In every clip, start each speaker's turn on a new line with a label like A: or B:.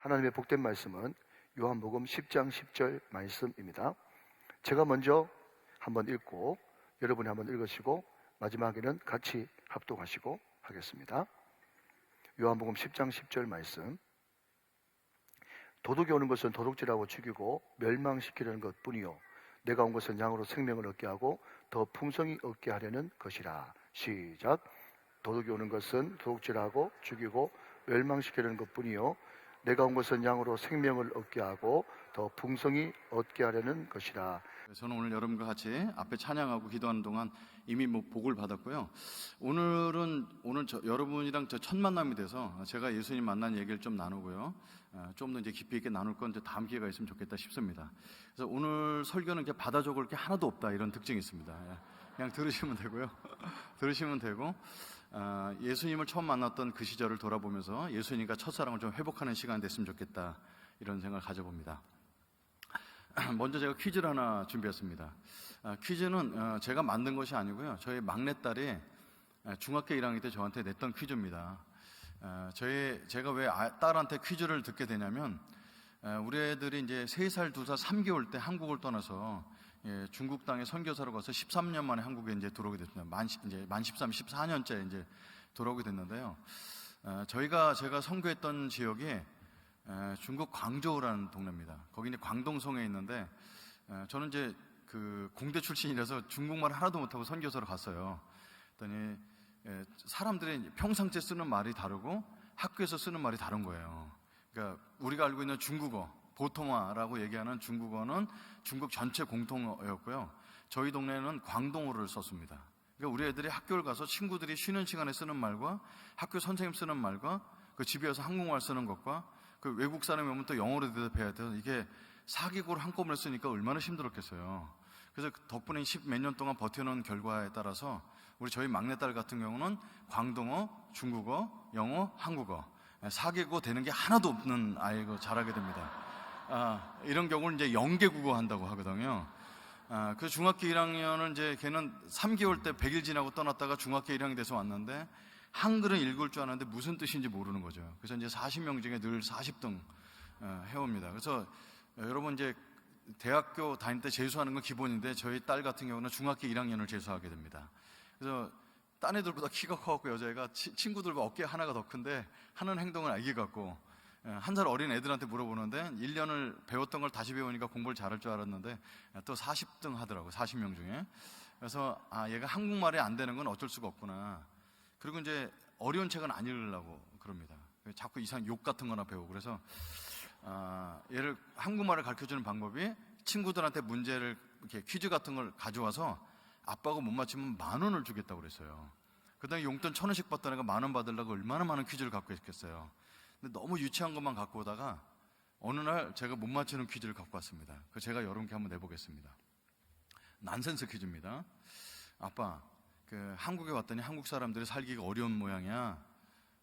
A: 하나님의 복된 말씀은 요한복음 10장 10절 말씀입니다. 제가 먼저 한번 읽고 여러분이 한번 읽으시고 마지막에는 같이 합독하시고 하겠습니다. 요한복음 10장 10절 말씀. 도둑이 오는 것은 도둑질하고 죽이고 멸망시키려는 것뿐이요 내가 온 것은 양으로 생명을 얻게 하고 더 풍성히 얻게 하려는 것이라. 시작. 도둑이 오는 것은 도둑질하고 죽이고 멸망시키려는 것뿐이요 내가 온 것은 양으로 생명을 얻게 하고 더 풍성히 얻게 하려는 것이라.
B: 저는 오늘 여러분과 같이 앞에 찬양하고 기도하는 동안 이미 복을 받았고요. 오늘 여러분이랑 첫 만남이 돼서 제가 예수님 만난 얘기를 좀 나누고요. 좀 더 이제 깊이 있게 나눌 건 이제 다음 기회가 있으면 좋겠다 싶습니다. 그래서 오늘 설교는 이렇게 받아 적을 게 하나도 없다 이런 특징이 있습니다. 그냥 들으시면 되고요. 들으시면 되고 예수님을 처음 만났던 그 시절을 돌아보면서 예수님과 첫사랑을 좀 회복하는 시간이 됐으면 좋겠다 이런 생각을 가져봅니다. 먼저 제가 퀴즈를 하나 준비했습니다. 퀴즈는 제가 만든 것이 아니고요. 저희 막내딸이 중학교 1학년 때 저한테 냈던 퀴즈입니다. 제가 왜 딸한테 퀴즈를 듣게 되냐면 우리 애들이 이제 3살, 2살, 3개월 때 한국을 떠나서 중국 땅에 선교사로 가서 13년 만에 한국에 이제 들어오게 됐습니다. 만 13, 14년째 이제 들어오게 됐는데요. 제가 선교했던 지역이 중국 광저우라는 동네입니다. 거기 이제 광동성에 있는데 저는 이제 그 공대 출신이라서 중국말 하나도 못하고 선교사로 갔어요. 그랬더니 사람들이 평상시에 쓰는 말이 다르고 학교에서 쓰는 말이 다른 거예요. 그러니까 우리가 알고 있는 중국어, 보통화라고 얘기하는 중국어는 중국 전체 공통어였고요. 저희 동네는 광동어를 썼습니다. 그러니까 우리 애들이 학교를 가서 친구들이 쉬는 시간에 쓰는 말과 학교 선생님 쓰는 말과 그 집에 와서 한국말 쓰는 것과 그 외국 사람이 오면 또 영어로 대답해야 돼요. 이게 사기고를 한꺼번에 쓰니까 얼마나 힘들었겠어요. 그래서 덕분에 10몇 년 동안 버텨놓은 결과에 따라서 저희 막내딸 같은 경우는 광동어, 중국어, 영어, 한국어 4개국어 되는 게 하나도 없는 아이고 자라게 됩니다. 이런 경우를 이제 영계국어 한다고 하거든요. 그 중학교 1학년은 이제 걔는 3개월 때 100일 지나고 떠났다가 중학교 1학년 돼서 왔는데 한글은 읽을 줄 아는데 무슨 뜻인지 모르는 거죠. 그래서 이제 40명 중에 늘 40등 해옵니다. 그래서 여러분 이제 대학교 다닐 때 재수하는 건 기본인데 저희 딸 같은 경우는 중학교 1학년을 재수하게 됩니다. 그래서 딴 애들보다 키가 커갖고 여자애가 친구들과 어깨 하나가 더 큰데 하는 행동은 아기 같고 1살 어린 애들한테 물어보는데 1년을 배웠던 걸 다시 배우니까 공부를 잘할 줄 알았는데 또 40등 하더라고요. 40명 중에. 그래서 얘가 한국말이 안 되는 건 어쩔 수가 없구나. 그리고 이제 어려운 책은 안 읽으려고 그럽니다. 자꾸 이상 욕 같은 거나 배우고. 그래서 얘를 한국말을 가르쳐주는 방법이 친구들한테 문제를 이렇게 퀴즈 같은 걸 가져와서 아빠가 못 맞추면 10,000원을 주겠다고 그랬어요. 그 다음에 용돈 1,000원씩 받던 애가 10,000원 받으려고 얼마나 많은 퀴즈를 갖고 있겠어요. 근데 너무 유치한 것만 갖고 오다가 어느 날 제가 못 맞추는 퀴즈를 갖고 왔습니다. 그 제가 여러분께 한번 내보겠습니다. 난센스 퀴즈입니다. 아빠, 한국에 왔더니 한국 사람들이 살기가 어려운 모양이야.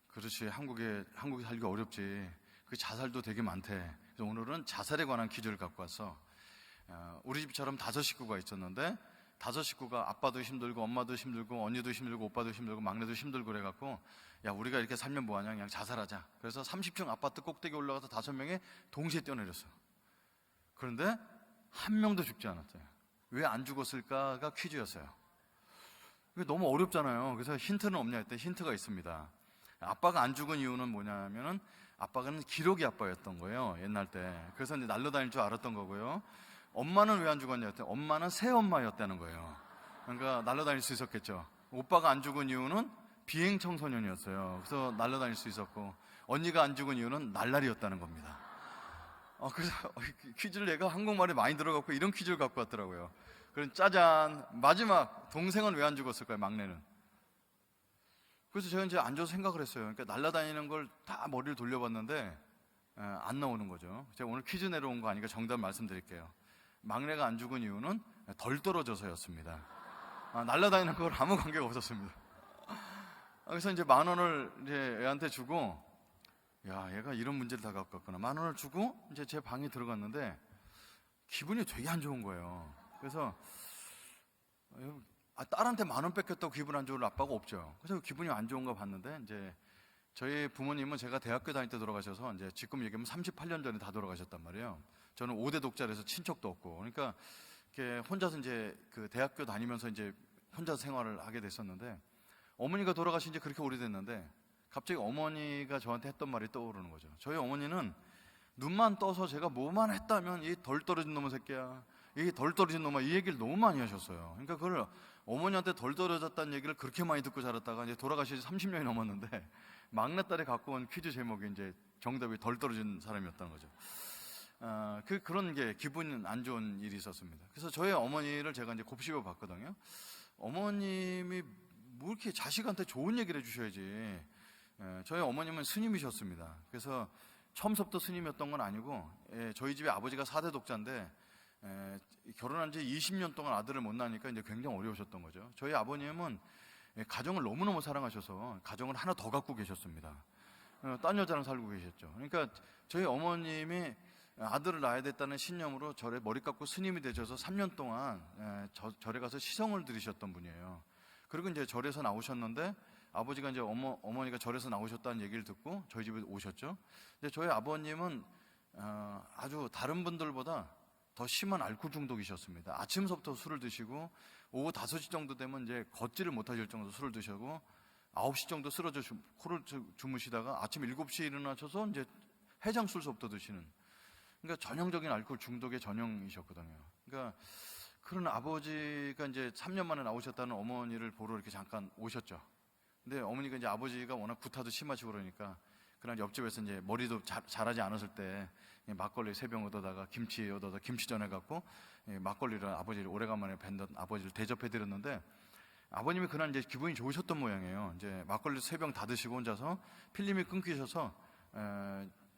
B: 그렇지, 한국이 살기가 어렵지. 그 자살도 되게 많대. 그래서 오늘은 자살에 관한 퀴즈를 갖고 왔어. 우리 집처럼 5 식구가 있었는데 5 식구가 아빠도 힘들고 엄마도 힘들고 언니도 힘들고 오빠도 힘들고 막내도 힘들고 그래갖고 야 우리가 이렇게 살면 뭐하냐 그냥 자살하자. 그래서 30층 아파트 꼭대기 올라가서 5명이 동시에 뛰어내렸어. 그런데 한 명도 죽지 않았어요. 왜 안 죽었을까가 퀴즈였어요. 이게 너무 어렵잖아요. 그래서 힌트는 없냐 했더니 힌트가 있습니다. 아빠가 안 죽은 이유는 뭐냐면은 아빠는 기러기 아빠였던 거예요. 옛날 때. 그래서 이제 날려다닐 줄 알았던 거고요. 엄마는 왜 안 죽었냐 했더니 엄마는 새엄마였다는 거예요. 그러니까 날려다닐 수 있었겠죠. 오빠가 안 죽은 이유는 비행 청소년이었어요. 그래서 날려다닐 수 있었고 언니가 안 죽은 이유는 날라리였다는 겁니다. 그래서 퀴즈를 얘가 한국말에 많이 들어갔고 이런 퀴즈를 갖고 왔더라고요. 그럼 짜잔, 마지막 동생은 왜 안 죽었을까요? 막내는. 그래서 제가 이제 앉아서 생각을 했어요. 그러니까 날아다니는 걸 다 머리를 돌려봤는데 안 나오는 거죠. 제가 오늘 퀴즈 내려온 거 아니니까 정답 말씀드릴게요. 막내가 안 죽은 이유는 덜 떨어져서였습니다. 날아다니는 걸 아무 관계가 없었습니다. 그래서 이제 10,000원을 이제 애한테 주고, 야, 얘가 이런 문제를 다 갖고 왔구나. 10,000원을 주고 이제 제 방에 들어갔는데 기분이 되게 안 좋은 거예요. 그래서 딸한테 10,000원 뺏겼다고 기분 안 좋을 아빠가 없죠. 그래서 기분이 안 좋은가 봤는데 이제 저희 부모님은 제가 대학교 다닐 때 돌아가셔서 이제 지금 얘기하면 38년 전에 다 돌아가셨단 말이에요. 저는 5대 독자라서 친척도 없고, 그러니까 이렇게 혼자서 이제 그 대학교 다니면서 이제 혼자 생활을 하게 됐었는데, 어머니가 돌아가신 지 그렇게 오래됐는데 갑자기 어머니가 저한테 했던 말이 떠오르는 거죠. 저희 어머니는 눈만 떠서 제가 뭐만 했다면 이 덜 떨어진 놈의 새끼야, 이 덜 떨어진 놈아, 이 얘기를 너무 많이 하셨어요. 그러니까 그걸 어머니한테 덜 떨어졌다는 얘기를 그렇게 많이 듣고 자랐다가 이제 돌아가신 지 30년이 넘었는데 막내딸이 갖고 온 퀴즈 제목이 이제 정답이 덜 떨어진 사람이었다는 거죠. 그런 게 기분 안 좋은 일이 있었습니다. 그래서 저희 어머니를 제가 이제 곱씹어 봤거든요. 어머님이 뭐 이렇게 자식한테 좋은 얘기를 해주셔야지. 저희 어머님은 스님이셨습니다. 그래서 처음부터 스님이었던 건 아니고, 저희 집에 아버지가 4대 독자인데 결혼한 지 20년 동안 아들을 못 낳으니까 이제 굉장히 어려우셨던 거죠. 저희 아버님은 가정을 너무너무 사랑하셔서 가정을 하나 더 갖고 계셨습니다. 딴 여자랑 살고 계셨죠. 그러니까 저희 어머님이 아들을 낳아야 됐다는 신념으로 절에 머리 깎고 스님이 되셔서 3년 동안 절에 가서 시성을 들이셨던 분이에요. 그리고 이제 절에서 나오셨는데 아버지가 이제 어머니가 절에서 나오셨다는 얘기를 듣고 저희 집에 오셨죠. 근데 저희 아버님은 아주 다른 분들보다 더 심한 알코올 중독이셨습니다. 아침서부터 술을 드시고 오후 5시 정도 되면 이제 걷지를 못하실 정도 술을 드시고 9시 정도 쓰러져 코를 주무시다가 아침 7시에 일어나셔서 이제 해장술서부터 드시는, 그러니까 전형적인 알코올 중독의 전형이셨거든요. 그러니까 그런 아버지가 이제 3년 만에 나오셨다는 어머니를 보러 이렇게 잠깐 오셨죠. 근데 어머니가 이제 아버지가 워낙 구타도 심하시고 그러니까 그날 옆집에서 이제 머리도 자라지 않았을 때 막걸리 3병 얻어다가 김치전 해갖고 막걸리를 아버지를 오래간만에 뵌 아버지를 대접해 드렸는데, 아버님이 그날 이제 기분이 좋으셨던 모양이에요. 이제 막걸리 3병 다 드시고 혼자서 필름이 끊기셔서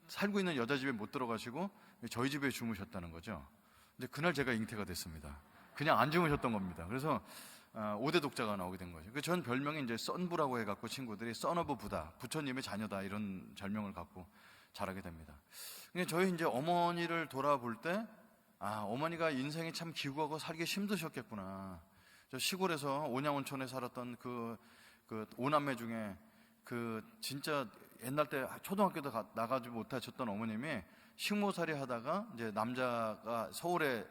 B: 살고 있는 여자 집에 못 들어가시고 저희 집에 주무셨다는 거죠. 근데 그날 제가 잉태가 됐습니다. 그냥 안 주무셨던 겁니다. 그래서 5대 독자가 나오게 된 거죠. 전 별명이 이제 썬부라고 해갖고 친구들이 썬어브 부다, 부처님의 자녀다, 이런 별명을 갖고 자라게 됩니다. 근데 저희 이제 어머니를 돌아볼 때, 어머니가 인생이 참 기구하고 살기 힘드셨겠구나. 저 시골에서 온양온천에 살았던 그 5남매 중에 진짜 옛날 때 초등학교도 나가지 못하셨던 어머님이 식모살이 하다가 이제 남자가 서울에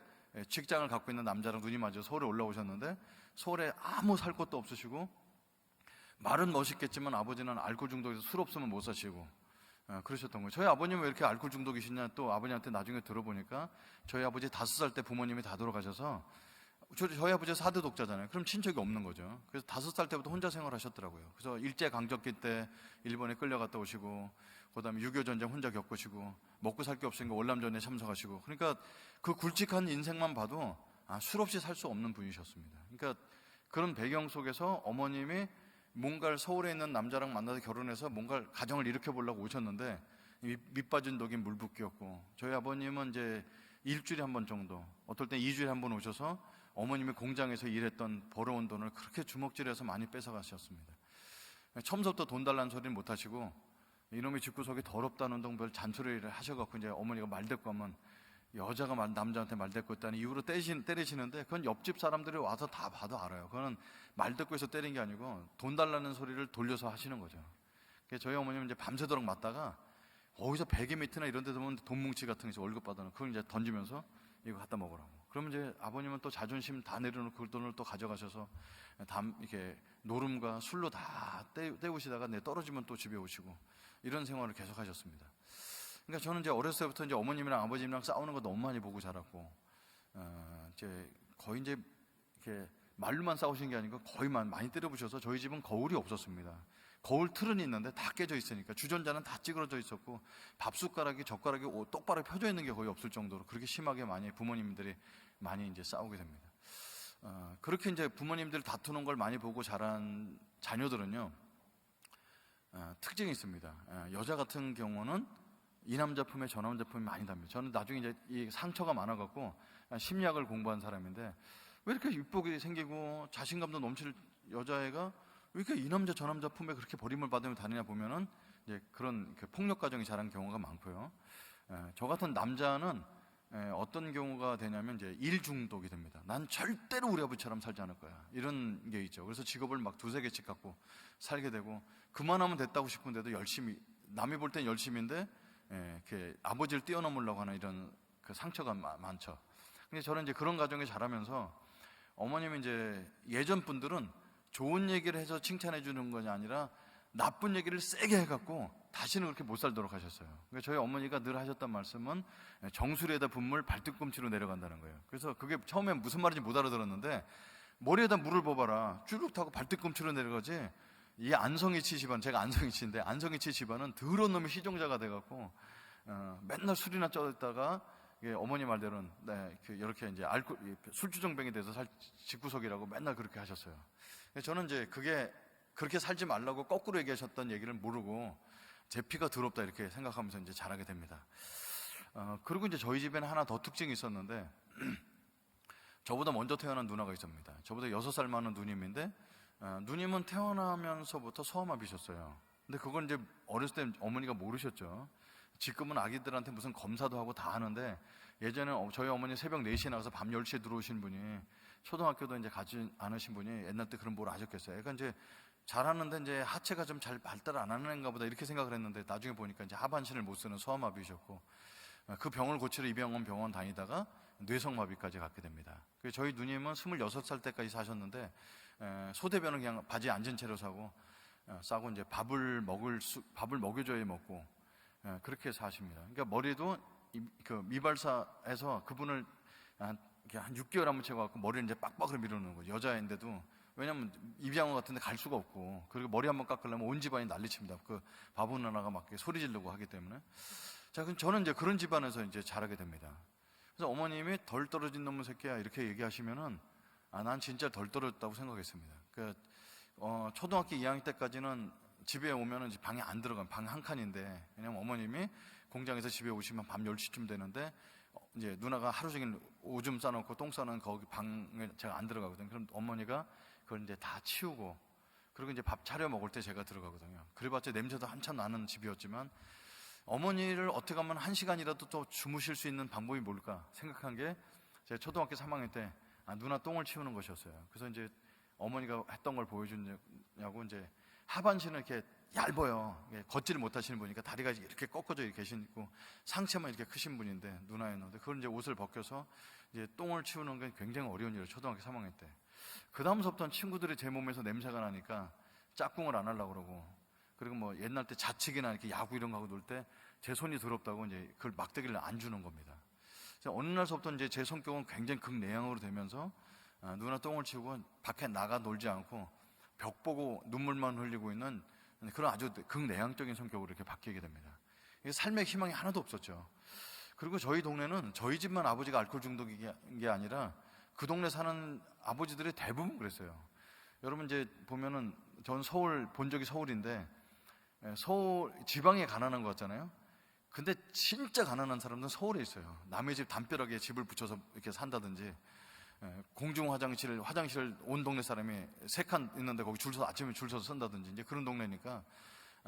B: 직장을 갖고 있는 남자랑 눈이 맞아 서울에 올라오셨는데, 서울에 아무 살 곳도 없으시고 말은 멋있겠지만 아버지는 알코올 중독에서 술 없으면 못 사시고 그러셨던 거예요. 저희 아버님은 왜 이렇게 알코올 중독이시냐, 또 아버님한테 나중에 들어보니까 저희 아버지 5살 때 부모님이 다 돌아가셔서, 저희 아버지가 4대 독자잖아요. 그럼 친척이 없는 거죠. 그래서 5살 때부터 혼자 생활하셨더라고요. 그래서 일제강점기 때 일본에 끌려갔다 오시고, 그 다음에 6.25 전쟁 혼자 겪으시고, 먹고 살 게 없으니까 월남전에 참석하시고, 그러니까 그 굵직한 인생만 봐도 술 없이 살 수 없는 분이셨습니다. 그러니까 그런 배경 속에서 어머님이 뭔가를 서울에 있는 남자랑 만나서 결혼해서 뭔가를 가정을 일으켜 보려고 오셨는데 밑빠진 독이 물붓기였고, 저희 아버님은 이제 일주일에 한 번 정도, 어떨 땐 2주일에 한 번 오셔서 어머님이 공장에서 일했던 벌어온 돈을 그렇게 주먹질해서 많이 뺏어가셨습니다. 처음부터 돈 달라는 소리는 못 하시고, 이놈의 집구석이 더럽다는 등 별 잔소리를 하셔갖고 이제 어머니가 말대꾸 하면 여자가 남자한테 말대꾸 했다는 이유로 때리시는데, 그건 옆집 사람들이 와서 다 봐도 알아요. 그거는 말대꾸해서 때린 게 아니고 돈 달라는 소리를 돌려서 하시는 거죠. 그래서 저희 어머님은 이제 밤새도록 맞다가 거기서 베개 밑이나 이런 데 보면 돈 뭉치 같은 거 있어, 월급 받아놓은 그걸 이제 던지면서 이거 갖다 먹으라고. 그러면 이제 아버님은 또 자존심 다 내려놓고 그 돈을 또 가져가셔서 이렇게 노름과 술로 다 때우시다가 떨어지면 또 집에 오시고, 이런 생활을 계속 하셨습니다. 그러니까 저는 이제 어렸을 때부터 이제 어머님이랑 아버님이랑 싸우는 거 너무 많이 보고 자랐고, 이제 거의 이제 이렇게 말로만 싸우신 게 아니고 거의 많이 때려부셔서 저희 집은 거울이 없었습니다. 거울 틀은 있는데 다 깨져 있으니까, 주전자는 다 찌그러져 있었고, 밥숟가락이 젓가락이 똑바로 펴져 있는 게 거의 없을 정도로 그렇게 심하게 많이 부모님들이 많이 이제 싸우게 됩니다. 그렇게 이제 부모님들 다투는 걸 많이 보고 자란 자녀들은요, 특징이 있습니다. 여자 같은 경우는 이 남자 품에 저 남자 품이 많이 답니다. 저는 나중에 이제 이 상처가 많아갖고 심리학을 공부한 사람인데, 왜 이렇게 이쁘게 생기고 자신감도 넘칠 여자애가 왜 이렇게 이 남자 저 남자 품에 그렇게 버림을 받으며 다니냐 보면은 이제 그런 폭력 가정이 자란 경우가 많고요. 저 같은 남자는 어떤 경우가 되냐면 이제 일 중독이 됩니다. 난 절대로 우리 아버지처럼 살지 않을 거야. 이런 게 있죠. 그래서 직업을 막 두세 개씩 갖고 살게 되고, 그만하면 됐다고 싶은데도 열심히, 남이 볼 땐 열심인데 이렇게 아버지를 뛰어넘으려고 하는 이런 그 상처가 많죠. 근데 저는 이제 그런 가정에 자라면서 어머님이 이제 예전 분들은 좋은 얘기를 해서 칭찬해 주는 것이 아니라 나쁜 얘기를 세게 해갖고 다시는 그렇게 못 살도록 하셨어요. 그러니까 저희 어머니가 늘 하셨던 말씀은 정수리에다 분물 발뒤꿈치로 내려간다는 거예요. 그래서 그게 처음에 무슨 말인지 못 알아들었는데, 머리에다 물을 뽑아라, 쭈룩 타고 발뒤꿈치로 내려가지. 이 안성이치 집안, 제가 안성이치인데 안성이치 집안은 더러운 놈이 시종자가 돼갖고 맨날 술이나 쪄있다가, 어머니 말대로는 이렇게 이제 술주정뱅이 돼서 집구석이라고 맨날 그렇게 하셨어요. 저는 이제 그렇게 살지 말라고 거꾸로 얘기하셨던 얘기를 모르고 제 피가 더럽다 이렇게 생각하면서 이제 자라게 됩니다. 그리고 이제 저희 집에는 하나 더 특징이 있었는데, 저보다 먼저 태어난 누나가 있습니다. 저보다 6살 많은 누님인데, 누님은 태어나면서부터 소아마비셨어요. 근데 그건 이제 어렸을 때 어머니가 모르셨죠. 지금은 아기들한테 무슨 검사도 하고 다 하는데, 예전에 저희 어머니 새벽 4시에 나가서 밤 10시에 들어오신 분이, 초등학교도 이제 가지 않으신 분이 옛날 때 그런 뭘 아셨겠어요. 그러니까 이제 잘하는데 이제 하체가 좀 잘 발달 안 하는 애인가 보다 이렇게 생각을 했는데, 나중에 보니까 이제 하반신을 못 쓰는 소아마비셨고, 그 병을 고치러 병원 다니다가 뇌성마비까지 갖게 됩니다. 저희 누님은 26살 때까지 사셨는데, 소대변은 그냥 바지에 앉은 채로 싸고 이제 밥을 먹여줘야 먹고, 그렇게 사십니다. 그러니까 머리도 그 미발사에서 그분을 한 6개월 한번 채워갖고 머리를 이제 빡빡으로 밀어놓는 거죠. 여자인데도. 왜냐면 입양원 같은 데 갈 수가 없고, 그리고 머리 한번 깎으려면 온 집안이 난리칩니다. 그 바보 누나가 막 소리 지르고 하기 때문에. 자, 그럼 저는 이제 그런 집안에서 이제 자라게 됩니다. 그래서 어머님이 덜 떨어진 놈의 새끼야 이렇게 얘기하시면은, 난 진짜 덜 떨어졌다고 생각했습니다. 초등학교 2학년 때까지는 집에 오면은 방에 안 들어가요. 방 한 칸인데, 왜냐면 어머님이 공장에서 집에 오시면 밤 10시쯤 되는데, 이제 누나가 하루 종일 오줌 싸놓고 똥 싸는 거기 방에 제가 안 들어가거든요. 그럼 어머니가 그걸 이제 다 치우고, 그리고 이제 밥 차려 먹을 때 제가 들어가거든요. 그래봤자 냄새도 한참 나는 집이었지만, 어머니를 어떻게 하면 1시간이라도 또 주무실 수 있는 방법이 뭘까 생각한 게, 제가 초등학교 3학년 때 누나 똥을 치우는 것이었어요. 그래서 이제 어머니가 했던 걸 보여주냐고, 이제 하반신은 이렇게 얇아요. 걷지를 못하시는 분이니까 다리가 이렇게 꺾어져 계시고 상체만 이렇게 크신 분인데, 누나였는데, 그걸 이제 옷을 벗겨서 이제 똥을 치우는 게 굉장히 어려운 일이에요. 초등학교 3학년 때. 그 다음부터는 친구들이 제 몸에서 냄새가 나니까 짝꿍을 안 하려고 그러고, 그리고 뭐 옛날 때 자치기나 이렇게 야구 이런 거 하고 놀 때 제 손이 더럽다고 이제 그걸 막대기를 안 주는 겁니다. 그래서 어느 날서부터 이제 제 성격은 굉장히 극내향으로 되면서, 누나 똥을 치우고 밖에 나가 놀지 않고 벽 보고 눈물만 흘리고 있는 그런 아주 극내향적인 성격으로 이렇게 바뀌게 됩니다. 삶의 희망이 하나도 없었죠. 그리고 저희 동네는 저희 집만 아버지가 알코올 중독인 게 아니라 그 동네 사는 아버지들이 대부분 그랬어요. 여러분 이제 보면은, 전 본 적이 서울인데, 서울 지방에 가난한 것 같잖아요. 근데 진짜 가난한 사람들은 서울에 있어요. 남의 집 담벼락에 집을 붙여서 이렇게 산다든지, 공중 화장실 온 동네 사람이 3칸 있는데 거기 아침에 줄 서서 쓴다든지, 이제 그런 동네니까,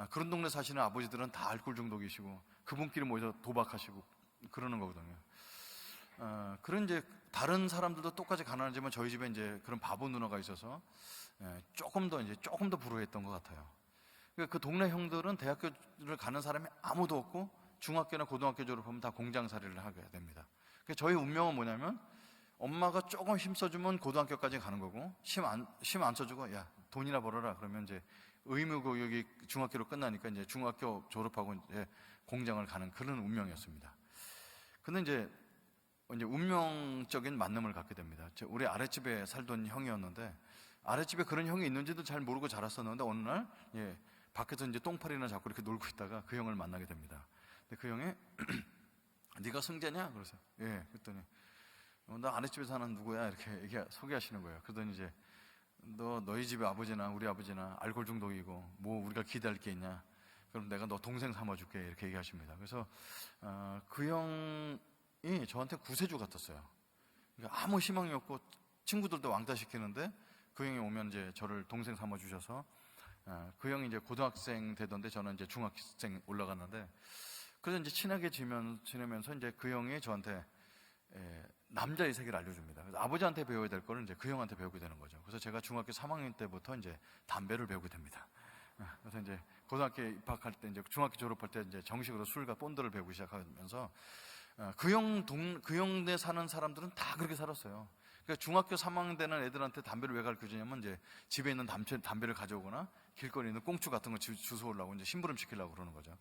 B: 그런 동네 사시는 아버지들은 다 알코올 중독이시고 그분끼리 모여서 도박하시고 그러는 거거든요. 그런 이제 다른 사람들도 똑같이 가난하지만 저희 집에 이제 그런 바보 누나가 있어서 조금 더 불우했던 것 같아요. 그 동네 형들은 대학교를 가는 사람이 아무도 없고, 중학교나 고등학교 졸업하면 다 공장살이를 하게 됩니다. 저희 운명은 뭐냐면, 엄마가 조금 힘써주면 고등학교까지 가는 거고, 힘 안 써주고 야 돈이나 벌어라 그러면 이제 의무교육이 중학교로 끝나니까 이제 중학교 졸업하고 이제 공장을 가는 그런 운명이었습니다. 근데 이제 운명적인 만남을 갖게 됩니다. 우리 아랫집에 살던 형이었는데, 아랫집에 그런 형이 있는지도 잘 모르고 자랐었는데, 어느 날 밖에서 이제 똥파리나 잡고 이렇게 놀고 있다가 그 형을 만나게 됩니다. 근데 그 형이 네가 승재냐? 그래서 예. 그랬더니 나 아랫집에 사는 누구야? 이렇게 소개하시는 거예요. 그러더니 이제 너희 집의 아버지나 우리 아버지나 알코올 중독이고 뭐 우리가 기대할 게 있냐? 그럼 내가 너 동생 삼아줄게 이렇게 얘기하십니다. 그래서 그 형이 저한테 구세주 같았어요. 그러니까 아무 희망이 없고 친구들도 왕따 시키는데, 그 형이 오면 이제 저를 동생 삼아주셔서, 그 형이 이제 고등학생 되던데 저는 이제 중학생 올라갔는데, 그래서 이제 친하게 지내면서 이제 그 형이 저한테 남자의 세계를 알려줍니다. 그래서 아버지한테 배워야 될 거를 이제 그 형한테 배우게 되는 거죠. 그래서 제가 중학교 3학년 때부터 이제 담배를 배우게 됩니다. 그래서 이제 고등학교 입학할 때, 이제 중학교 졸업할 때 이제 정식으로 술과 본드를 배우기 시작하면서 그 형네 사는 사람들은 다 그렇게 살았어요. 그러니까 중학교 3학년 되는 애들한테 담배를 왜 가르쳐주냐면 이제 집에 있는 담배를 가져오거나 길거리에 있는 꽁초 같은 거 주워오려고 이제 심부름 시키려고 그러는 거죠.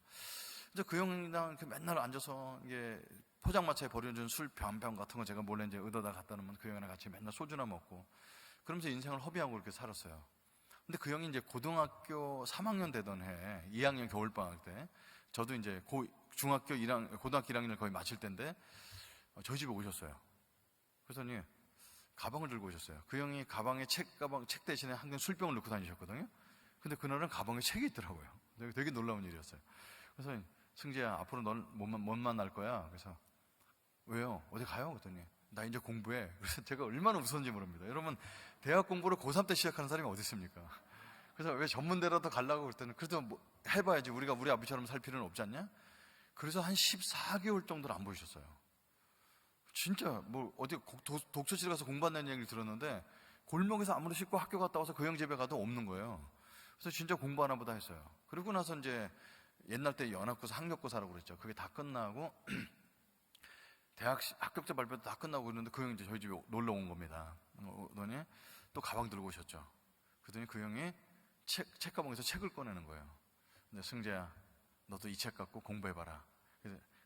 B: 이제 그 형이랑 이렇게 맨날 앉아서 이게 포장마차에 버려준 술 병 같은 거 제가 몰래 이제 얻어다 갖다 놓으면 그 형이랑 같이 맨날 소주나 먹고 그러면서 인생을 허비하고 그렇게 살았어요. 근데 그 형이 이제 고등학교 3학년 되던 해, 2학년 겨울방학 때, 저도 이제 고등학교 1학년을 거의 마칠 때인데, 저희 집에 오셨어요. 그러더니, 가방을 들고 오셨어요. 그 형이 가방에 책 대신에 항상 술병을 넣고 다니셨거든요. 근데 그날은 가방에 책이 있더라고요. 되게 놀라운 일이었어요. 그래서, 승재야, 앞으로 넌 못 만날 거야. 그래서, 왜요? 어디 가요? 그랬더니, 나 이제 공부해. 그래서 제가 얼마나 웃었는지 모릅니다. 여러분, 대학 공부를 고3 때 시작하는 사람이 어디 있습니까? 그래서 왜 전문대라도 가려고 그랬더니, 그래도 뭐 해봐야지. 우리가 우리 아버지처럼 살 필요는 없지 않냐? 그래서 한 14개월 정도를 안 보이셨어요. 진짜, 뭐, 어디 독서실 가서 공부한다는 얘기를 들었는데, 골목에서 아무리 씻고 학교 갔다 와서 그 형 집에 가도 없는 거예요. 그래서 진짜 공부하나 보다 했어요. 그리고 나서 이제 옛날 때 연합고사, 학력고사라고 그랬죠. 그게 다 끝나고, 대학 합격자 발표도 다 끝나고 있는데 그 형이 이제 저희 집에 놀러 온 겁니다. 오더니 또 가방 들고 오셨죠. 그러더니 그 형이 책가방에서 책을 꺼내는 거예요. 근데 승재야, 너도 이 책 갖고 공부해봐라.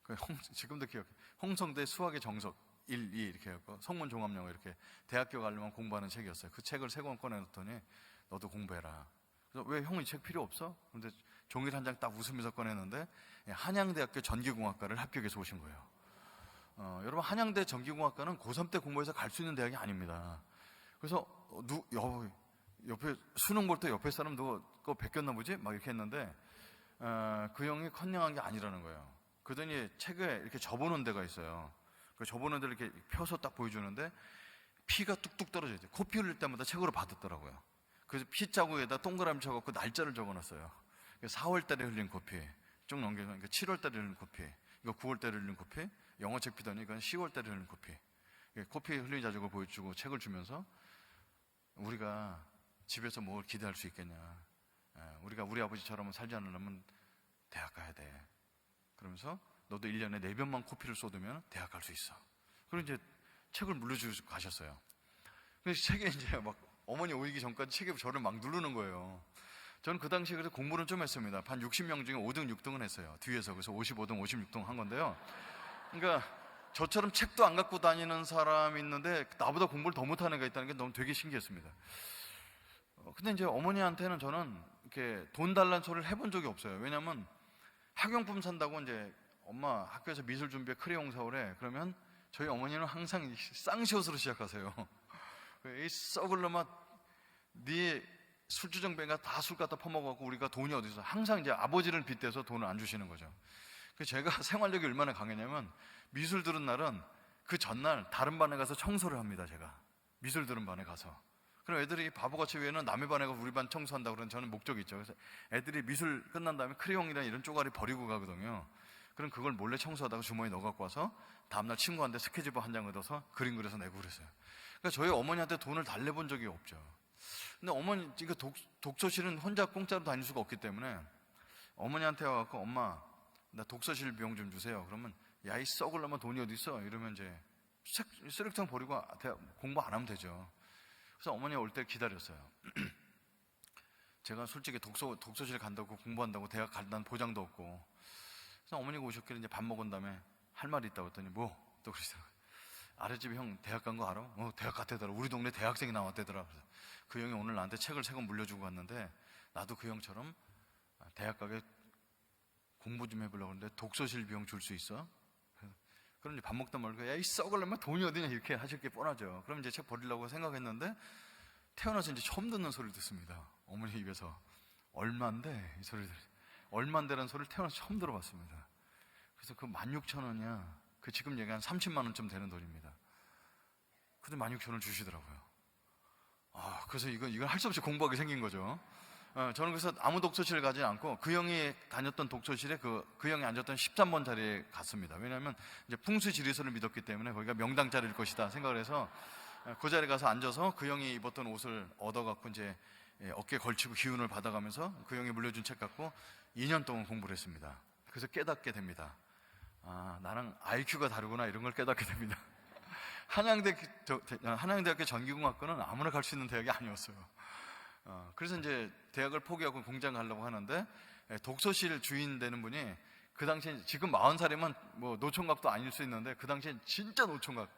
B: 그래서 지금도 기억해. 홍성대 수학의 정석 1, 2 이렇게 해갖고 성문 종합영어 이렇게 대학교 가려면 공부하는 책이었어요. 그 책을 3권 꺼내놓더니 너도 공부해라. 그래서 왜 형이 책 필요 없어? 근데 종이를 한 장 딱 웃으면서 꺼내는데 한양대학교 전기공학과를 합격해서 오신 거예요. 여러분, 한양대 전기공학과는 고3 때 공부해서 갈 수 있는 대학이 아닙니다. 그래서 옆에 수능 볼 때 옆에 사람 누가 그거 베꼈나 보지? 막 이렇게 했는데 그 형이 컨닝한 게 아니라는 거예요. 그러더니 책에 이렇게 접어놓은 데가 있어요. 그 접어놓은 데를 이렇게 펴서 딱 보여주는데 피가 뚝뚝 떨어져야 돼요. 코피 흘릴 때마다 책으로 받았더라고요. 그래서 피 자국에다 동그라미 쳐갖고 날짜를 적어놨어요. 4월 달에 흘린 코피 쭉 넘겨서 7월 달에 흘린 코피, 이거 9월 달에 흘린 코피, 영어책 피더니 이건 10월 달에 흘린 코피. 코피 흘린 자족을 보여주고 책을 주면서 우리가 집에서 뭘 기대할 수 있겠냐. 우리가 우리 아버지처럼 살지 않으려면 대학 가야 돼. 그러면서 너도 1년에 4번만 코피를 쏟으면 대학 갈 수 있어. 그리고 이제 책을 물려주고 가셨어요. 그래서 책에 이제 막 어머니 오기 전까지 책에 저를 막 누르는 거예요. 저는 그 당시에 그래서 공부는 좀 했습니다. 한 60명 중에 5등, 6등은 했어요. 뒤에서. 그래서 55등, 56등 한 건데요. 그러니까 저처럼 책도 안 갖고 다니는 사람이 있는데 나보다 공부를 더 못하는 애가 있다는 게 너무 되게 신기했습니다. 근데 이제 어머니한테는 저는 이렇게 돈 달라는 소리를 해본 적이 없어요. 왜냐면 학용품 산다고 이제 엄마 학교에서 미술 준비에 크레용 사오래. 그러면 저희 어머니는 항상 쌍시옷으로 시작하세요. 이 썩을 놈아, 네 술주정뱅이가 다 술 갖다 퍼먹어갖고 우리가 돈이 어디서, 항상 이제 아버지를 빗대서 돈을 안 주시는 거죠. 그래서 제가 생활력이 얼마나 강했냐면 미술 들은 날은 그 전날 다른 반에 가서 청소를 합니다. 제가 미술 들은 반에 가서. 그럼 애들이 바보같이 위에는 남의 반에 가서 우리 반 청소한다고 그러는 저는 목적이 있죠. 그래서 애들이 미술 끝난 다음에 크레용이나 이런 쪼가리 버리고 가거든요. 그럼 그걸 몰래 청소하다가 주머니에 넣어 갖고 와서 다음날 친구한테 스케치북 한 장 얻어서 그림 그려서 내고 그랬어요. 그러니까 저희 어머니한테 돈을 달래본 적이 없죠. 근데 어머니, 이거 독서실은 혼자 공짜로 다닐 수가 없기 때문에 어머니한테 와갖고 엄마, 나 독서실 비용 좀 주세요. 그러면 야, 이 썩을 놈아 돈이 어디 있어? 이러면 이제 쓰레기통 버리고 공부 안 하면 되죠. 그래서 어머니가 올 때 기다렸어요. 제가 솔직히 독서실 간다고 공부한다고 대학 간다는 보장도 없고. 그래서 어머니가 오셨길래 이제 밥 먹은 다음에 할 말이 있다고 했더니 뭐? 또 그러시더라고요. 아랫집에 형 대학 간 거 알아? 대학 갔대더라. 우리 동네 대학생이 나왔대더라. 그래서 그 형이 오늘 나한테 책을 3권 물려주고 갔는데 나도 그 형처럼 대학 가게 공부 좀 해보려고 하는데 독서실 비용 줄 수 있어? 그럼 이제 밥 먹다 말고 야, 이 썩을려면 돈이 어디냐 이렇게 하실 게 뻔하죠. 그럼 이제 책 버리려고 생각했는데 태어나서 이제 처음 듣는 소리를 듣습니다. 어머니 입에서 얼만데, 이 소리를, 얼만데라는 소리를 태어나서 처음 들어봤습니다. 그래서 그 16,000원이야. 그 지금 얘기 한 30만 원쯤 되는 돈입니다. 근데 16,000원 주시더라고요. 그래서 이건 할 수 없이 공부하게 생긴 거죠. 저는 그래서 아무 독서실을 가지 않고 그 형이 다녔던 독서실에 그 형이 앉았던 13번 자리에 갔습니다. 왜냐하면 이제 풍수지리설을 믿었기 때문에 거기가 명당 자리일 것이다 생각을 해서 그 자리에 가서 앉아서 그 형이 입었던 옷을 얻어갖고 이제 어깨에 걸치고 기운을 받아가면서 그 형이 물려준 책 갖고 2년 동안 공부를 했습니다. 그래서 깨닫게 됩니다. 아, 나랑 IQ가 다르구나 이런 걸 깨닫게 됩니다. 한양대학교 전기공학과는 아무나 갈 수 있는 대학이 아니었어요. 그래서 이제 대학을 포기하고 공장 가려고 하는데 독서실 주인 되는 분이 그 당시에 지금 40살이면 뭐 노총각도 아닐 수 있는데 그 당시엔 진짜 노총각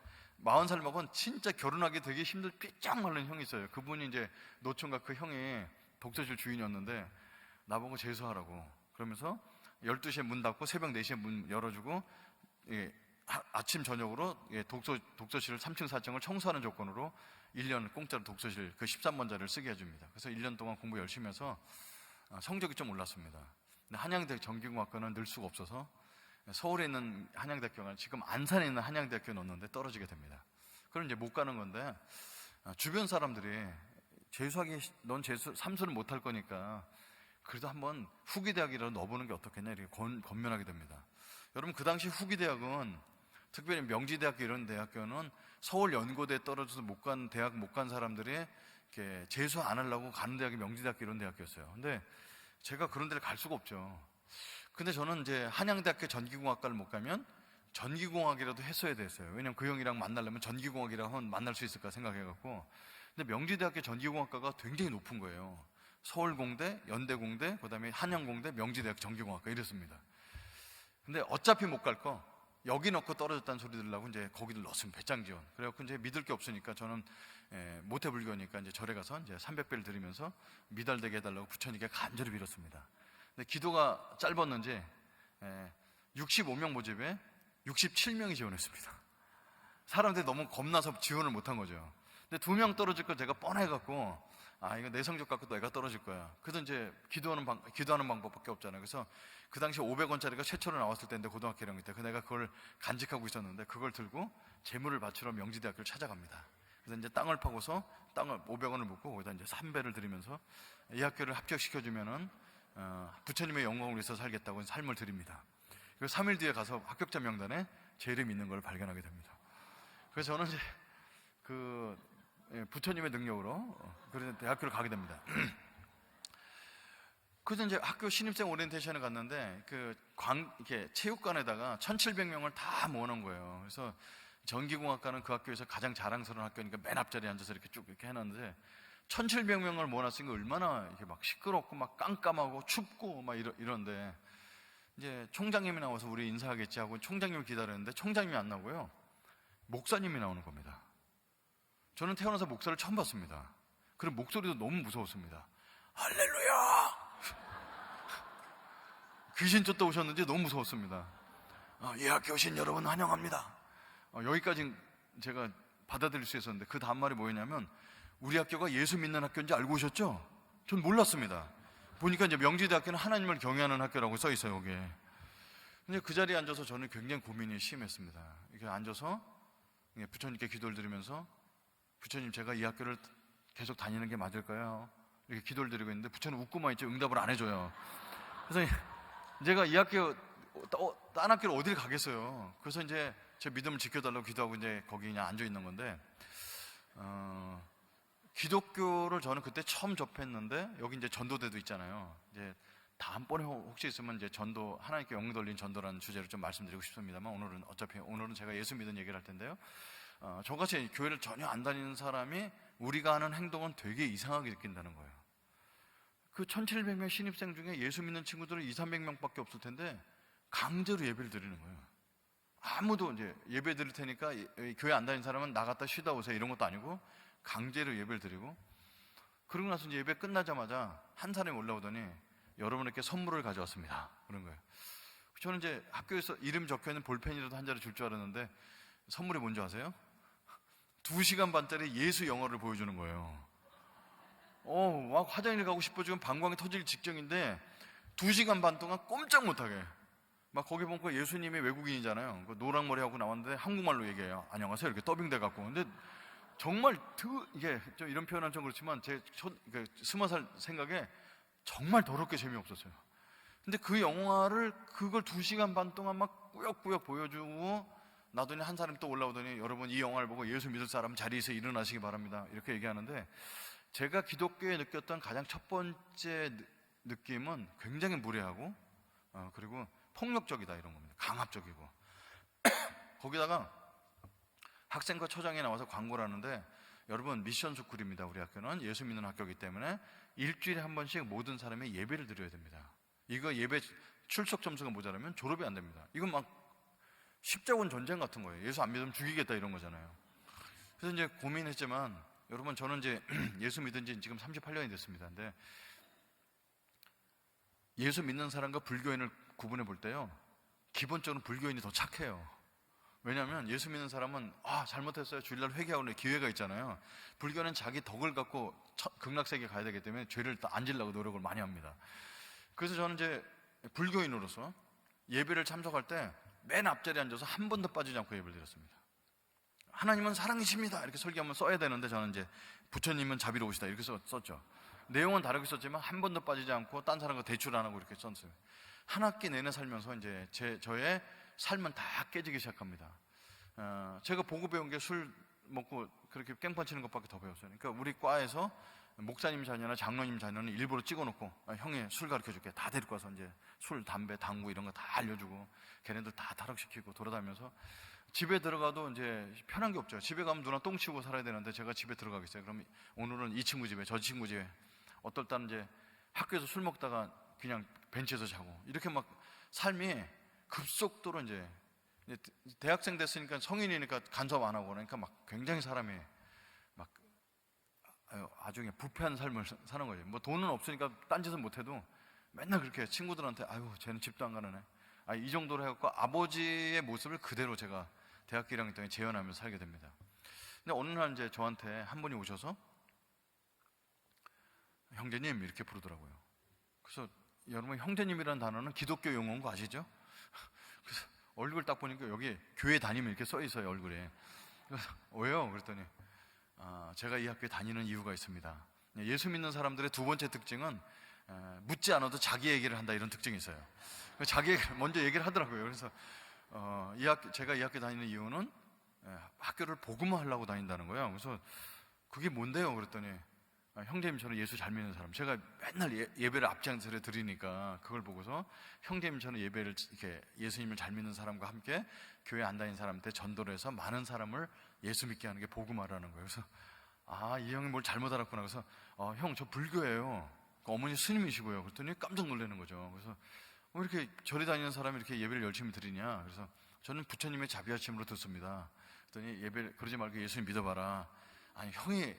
B: 40살 먹은 진짜 결혼하기 되게 힘들 삐쩍 마른 형이 있어요. 그분이 이제 노총각 그 형이 독서실 주인이었는데 나보고 재수하라고 그러면서 12시에 문 닫고 새벽 4시에 문 열어주고 아침 저녁으로 독서실 3층 4층을 청소하는 조건으로 1년 공짜로 독서실 그 13번 자리를 쓰게 해줍니다. 그래서 1년 동안 공부 열심히 해서 성적이 좀 올랐습니다. 근데 한양대 전기공학과는 늘 수가 없어서 서울에 있는 한양대학교가 지금 안산에 있는 한양대학교에 넣었는데 떨어지게 됩니다. 그럼 이제 못 가는 건데 주변 사람들이 넌 삼수를 못 할 거니까 그래도 한번 후기대학이라도 넣어보는 게 어떻겠냐 이렇게 권면하게 됩니다. 여러분 그 당시 후기대학은 특별히 명지대학교 이런 대학교는 서울 연고대에 떨어져서 대학 못 간 사람들이 이렇게 재수 안 하려고 가는 대학이 명지대학교 이런 대학교였어요. 근데 제가 그런 데를 갈 수가 없죠. 근데 저는 이제 한양대학교 전기공학과를 못 가면 전기공학이라도 했어야 됐어요. 왜냐면 그 형이랑 만나려면 전기공학이랑 하면 만날 수 있을까 생각해갖고. 근데 명지대학교 전기공학과가 굉장히 높은 거예요. 서울공대, 연대공대, 그 다음에 한양공대, 명지대학교 전기공학과 이랬습니다. 근데 어차피 못 갈 거 여기 넣고 떨어졌다는 소리 들으려고 이제 거기를 넣었습니다. 배짱 지원. 그래갖고 이제 믿을 게 없으니까 저는 모태불교니까 이제 절에 가서 이제 300배를 드리면서 미달되게 해달라고 부처님께 간절히 빌었습니다. 근데 기도가 짧았는지 65명 모집에 67명이 지원했습니다. 사람들이 너무 겁나서 지원을 못한 거죠. 근데 2명 떨어질 걸 제가 뻔해갖고 이거 내 성적 갖고 내가 떨어질 거야. 그래서 이제 기도하는 방법밖에 없잖아요. 그래서 그 당시 500원짜리가 최초로 나왔을 때인데 고등학교 1학년 때 내가 그걸 간직하고 있었는데 그걸 들고 재물을 바치러 명지대학교를 찾아갑니다. 그래서 이제 땅을 파고서 땅을 500원을 묻고 거기다 이제 3배를 드리면서 이 학교를 합격시켜주면은 부처님의 영광을 위해서 살겠다고 삶을 드립니다. 그리고 3일 뒤에 가서 합격자 명단에 제 이름이 있는 걸 발견하게 됩니다. 그래서 저는 이제 부처님의 능력으로 그래서 대학교를 가게 됩니다. 그래서 이제 학교 신입생 오리엔테이션을 갔는데 이렇게 체육관에다가 1,700명을 다 모아놓은 거예요. 그래서 전기공학과는 그 학교에서 가장 자랑스러운 학교니까 맨 앞자리에 앉아서 이렇게 쭉 이렇게 해놨는데 1,700명을 모아놨으니까 얼마나 이렇게 막 시끄럽고 막 깜깜하고 춥고 막 이런데 이제 총장님이 나와서 우리 인사하겠지 하고 총장님을 기다렸는데 총장님이 안 나오고요. 목사님이 나오는 겁니다. 저는 태어나서 목사를 처음 봤습니다. 그리고 목소리도 너무 무서웠습니다. 할렐루야! 귀신 쫓다 오셨는지 너무 무서웠습니다. 이 학교 오신 여러분 환영합니다. 여기까지 제가 받아들일 수 있었는데 그 다음 말이 뭐였냐면 우리 학교가 예수 믿는 학교인지 알고 오셨죠? 전 몰랐습니다. 보니까 이제 명지대학교는 하나님을 경외하는 학교라고 써 있어요, 여기에. 근데 그 자리에 앉아서 저는 굉장히 고민이 심했습니다. 이렇게 앉아서 부처님께 기도를 드리면서 부처님 제가 이 학교를 계속 다니는 게 맞을까요? 이렇게 기도를 드리고 있는데 부처님 웃고만 있죠. 응답을 안 해줘요. 그래서 제가 이 학교 딴 학교를 어딜 가겠어요. 그래서 이제 제 믿음을 지켜달라고 기도하고 이제 거기 그냥 앉아 있는 건데 기독교를 저는 그때 처음 접했는데 여기 이제 전도대도 있잖아요. 이제 다음번에 혹시 있으면 이제 전도 하나님께 영광 돌린 전도라는 주제로 좀 말씀드리고 싶습니다만 오늘은 제가 예수 믿는 얘기를 할 텐데요. 저같이 교회를 전혀 안 다니는 사람이 우리가 하는 행동은 되게 이상하게 느낀다는 거예요. 그 1,700명 신입생 중에 예수 믿는 친구들은 200~300명밖에 없을 텐데 강제로 예배를 드리는 거예요. 아무도 이제 예배 드릴 테니까 교회 안 다니는 사람은 나갔다 쉬다 오세요 이런 것도 아니고 강제로 예배를 드리고 그러고 나서 이제 예배 끝나자마자 한 사람이 올라오더니 여러분에게 선물을 가져왔습니다 그런 거예요. 저는 이제 학교에서 이름 적혀있는 볼펜이라도 한 자리 줄 줄 알았는데 선물이 뭔지 아세요? 2시간 반짜리 예수 영어를 보여주는 거예요. 막 화장실 가고 싶어 지금 방광이 터질 직전인데 2시간 반 동안 꼼짝 못하게 막 거기 보니까 예수님이 외국인이잖아요. 그 노랑머리하고 나왔는데 한국말로 얘기해요. 안녕하세요 이렇게 더빙돼 갖고. 근데 정말 이게 좀 이런 표현은 좀 그렇지만 제 20살 생각에 정말 더럽게 재미없었어요. 근데 그 영화를 그걸 2시간 반 동안 막 꾸역꾸역 보여주고 나더니 한 사람이 또 올라오더니 여러분 이 영화를 보고 예수 믿을 사람 자리에서 일어나시기 바랍니다 이렇게 얘기하는데, 제가 기독교에 느꼈던 가장 첫 번째 느낌은 굉장히 무례하고 그리고 폭력적이다 이런 겁니다. 강압적이고 거기다가 학생과 초장에 나와서 광고를 하는데, 여러분 미션 스쿨입니다. 우리 학교는 예수 믿는 학교이기 때문에 일주일에 한 번씩 모든 사람이 예배를 드려야 됩니다. 이거 예배 출석 점수가 모자라면 졸업이 안 됩니다. 이건 막 십자군 전쟁 같은 거예요. 예수 안 믿으면 죽이겠다 이런 거잖아요. 그래서 이제 고민했지만, 여러분 저는 이제 예수 믿은 지 지금 38년이 됐습니다. 근데 예수 믿는 사람과 불교인을 구분해 볼 때요, 기본적으로 불교인이 더 착해요. 왜냐하면 예수 믿는 사람은 잘못했어요 주일날 회개하고 기회가 있잖아요. 불교는 자기 덕을 갖고 극락세계 가야 되기 때문에 죄를 안 지려고 노력을 많이 합니다. 그래서 저는 이제 불교인으로서 예배를 참석할 때 맨 앞자리에 앉아서 한 번도 빠지지 않고 예배를 드렸습니다. 하나님은 사랑이십니다 이렇게 설교하면 써야 되는데, 저는 이제 부처님은 자비로우시다 이렇게 썼죠. 내용은 다르게 썼지만 한 번도 빠지지 않고 딴 사람과 대출 안 하고 이렇게 썼어요. 한 학기 내내 살면서 이제 저의 삶은 다 깨지기 시작합니다. 제가 보고 배운 게 술 먹고 그렇게 깽판 치는 것밖에 더 배웠어요. 그러니까 우리 과에서 목사님 자녀나 장로님 자녀는 일부러 찍어놓고 형이 술 가르쳐줄게 다 데리고 와서 이제 술, 담배, 당구 이런 거 다 알려주고 걔네들 다 타락시키고 돌아다니면서, 집에 들어가도 이제 편한 게 없죠. 집에 가면 누나 똥 치우고 살아야 되는데 제가 집에 들어가겠어요. 그럼 오늘은 이 친구 집에 저 친구 집에, 어떨 때는 이제 학교에서 술 먹다가 그냥 벤치에서 자고, 이렇게 막 삶이 급속도로 이제 대학생 됐으니까 성인이니까 간섭 안 하고 그러니까 막 굉장히 사람이 막 아주 그냥 부패한 삶을 사는 거죠. 뭐 돈은 없으니까 딴짓은 못해도 맨날 그렇게 친구들한테 쟤는 집도 안 가는 애, 이 정도로 해갖고 아버지의 모습을 그대로 제가 대학교 1학년 동안 재현하면서 살게 됩니다. 근데 어느 날 이제 저한테 한 분이 오셔서 형제님 이렇게 부르더라고요. 그래서 여러분 형제님이라는 단어는 기독교 용어인 거 아시죠? 그래서 얼굴 딱 보니까 여기 교회 다니면 이렇게 써 있어요 얼굴에. 그래서 왜요? 그랬더니 제가 이 학교에 다니는 이유가 있습니다. 예수 믿는 사람들의 두 번째 특징은 묻지 않아도 자기 얘기를 한다 이런 특징이 있어요. 자기 얘기를 먼저 얘기를 하더라고요. 그래서 제가 이 학교 다니는 이유는 학교를 복음화하려고 다닌다는 거예요. 그래서 그게 뭔데요? 그랬더니 형제님 저는 예수 잘 믿는 사람, 제가 맨날 예배를 앞장서려 드리니까 그걸 보고서 형제님 저는 예배를 이렇게 예수님을 잘 믿는 사람과 함께 교회 안 다니는 사람한테 전도를 해서 많은 사람을 예수 믿게 하는 게 복음화라는 거예요. 그래서 이 형이 뭘 잘못 알았구나. 그래서 형 저 불교예요. 어머니 스님이시고요. 그랬더니 깜짝 놀라는 거죠. 그래서 이렇게 절에 다니는 사람이 이렇게 예배를 열심히 드리냐? 그래서 저는 부처님의 자비하심으로 듣습니다. 그랬더니 예배 그러지 말고 예수님 믿어봐라. 아니 형이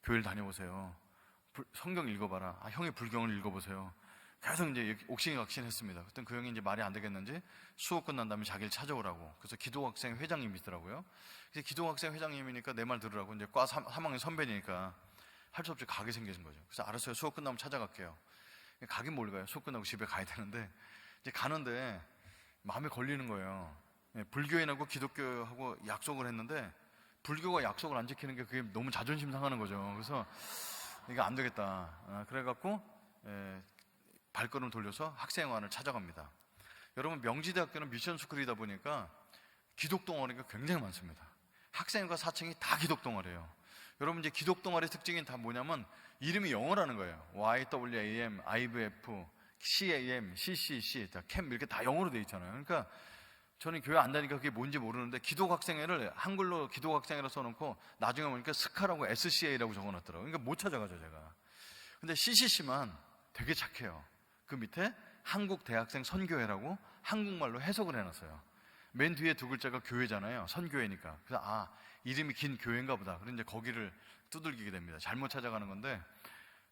B: 교회를 다녀보세요. 성경 읽어봐라. 형이 불경을 읽어보세요. 계속 이제 옥신각신했습니다. 그때 그 형이 이제 말이 안 되겠는지 수업 끝난 다음에 자기를 찾아오라고. 그래서 기도학생 회장님이시더라고요. 그래서 기도학생 회장님이니까 내 말 들으라고. 이제 과 3학년 선배니까 할 수 없이 가게 생겨진 거죠. 그래서 알았어요. 수업 끝나면 찾아갈게요. 가긴 뭘 가요. 수업 끝나고 집에 가야 되는데 이제 가는데 마음에 걸리는 거예요. 불교인하고 기독교하고 약속을 했는데 불교가 약속을 안 지키는 게 그게 너무 자존심 상하는 거죠. 그래서 이거 안 되겠다. 그래갖고 발걸음 돌려서 학생회관을 찾아갑니다. 여러분 명지대학교는 미션스쿨이다 보니까 기독동아리가 굉장히 많습니다. 학생회관 4층이 다 기독동아리예요. 여러분 이제 기독동아리 특징이 다 뭐냐면 이름이 영어라는 거예요. YWAM, IVF, CAM, CCC, 캠 이렇게 다 영어로 돼 있잖아요. 그러니까 저는 교회 안 다니까 그게 뭔지 모르는데 기독학생회를 한글로 기독학생회라 써놓고 나중에 보니까 스카라고 SCA라고 적어놨더라고요. 그러니까 못 찾아가죠 제가. 근데 CCC만 되게 착해요. 그 밑에 한국대학생 선교회라고 한국말로 해석을 해놨어요. 맨 뒤에 두 글자가 교회잖아요. 선교회니까. 그래서 이름이 긴 교회인가 보다. 그래서 이제 거기를 두들기게 됩니다. 잘못 찾아가는 건데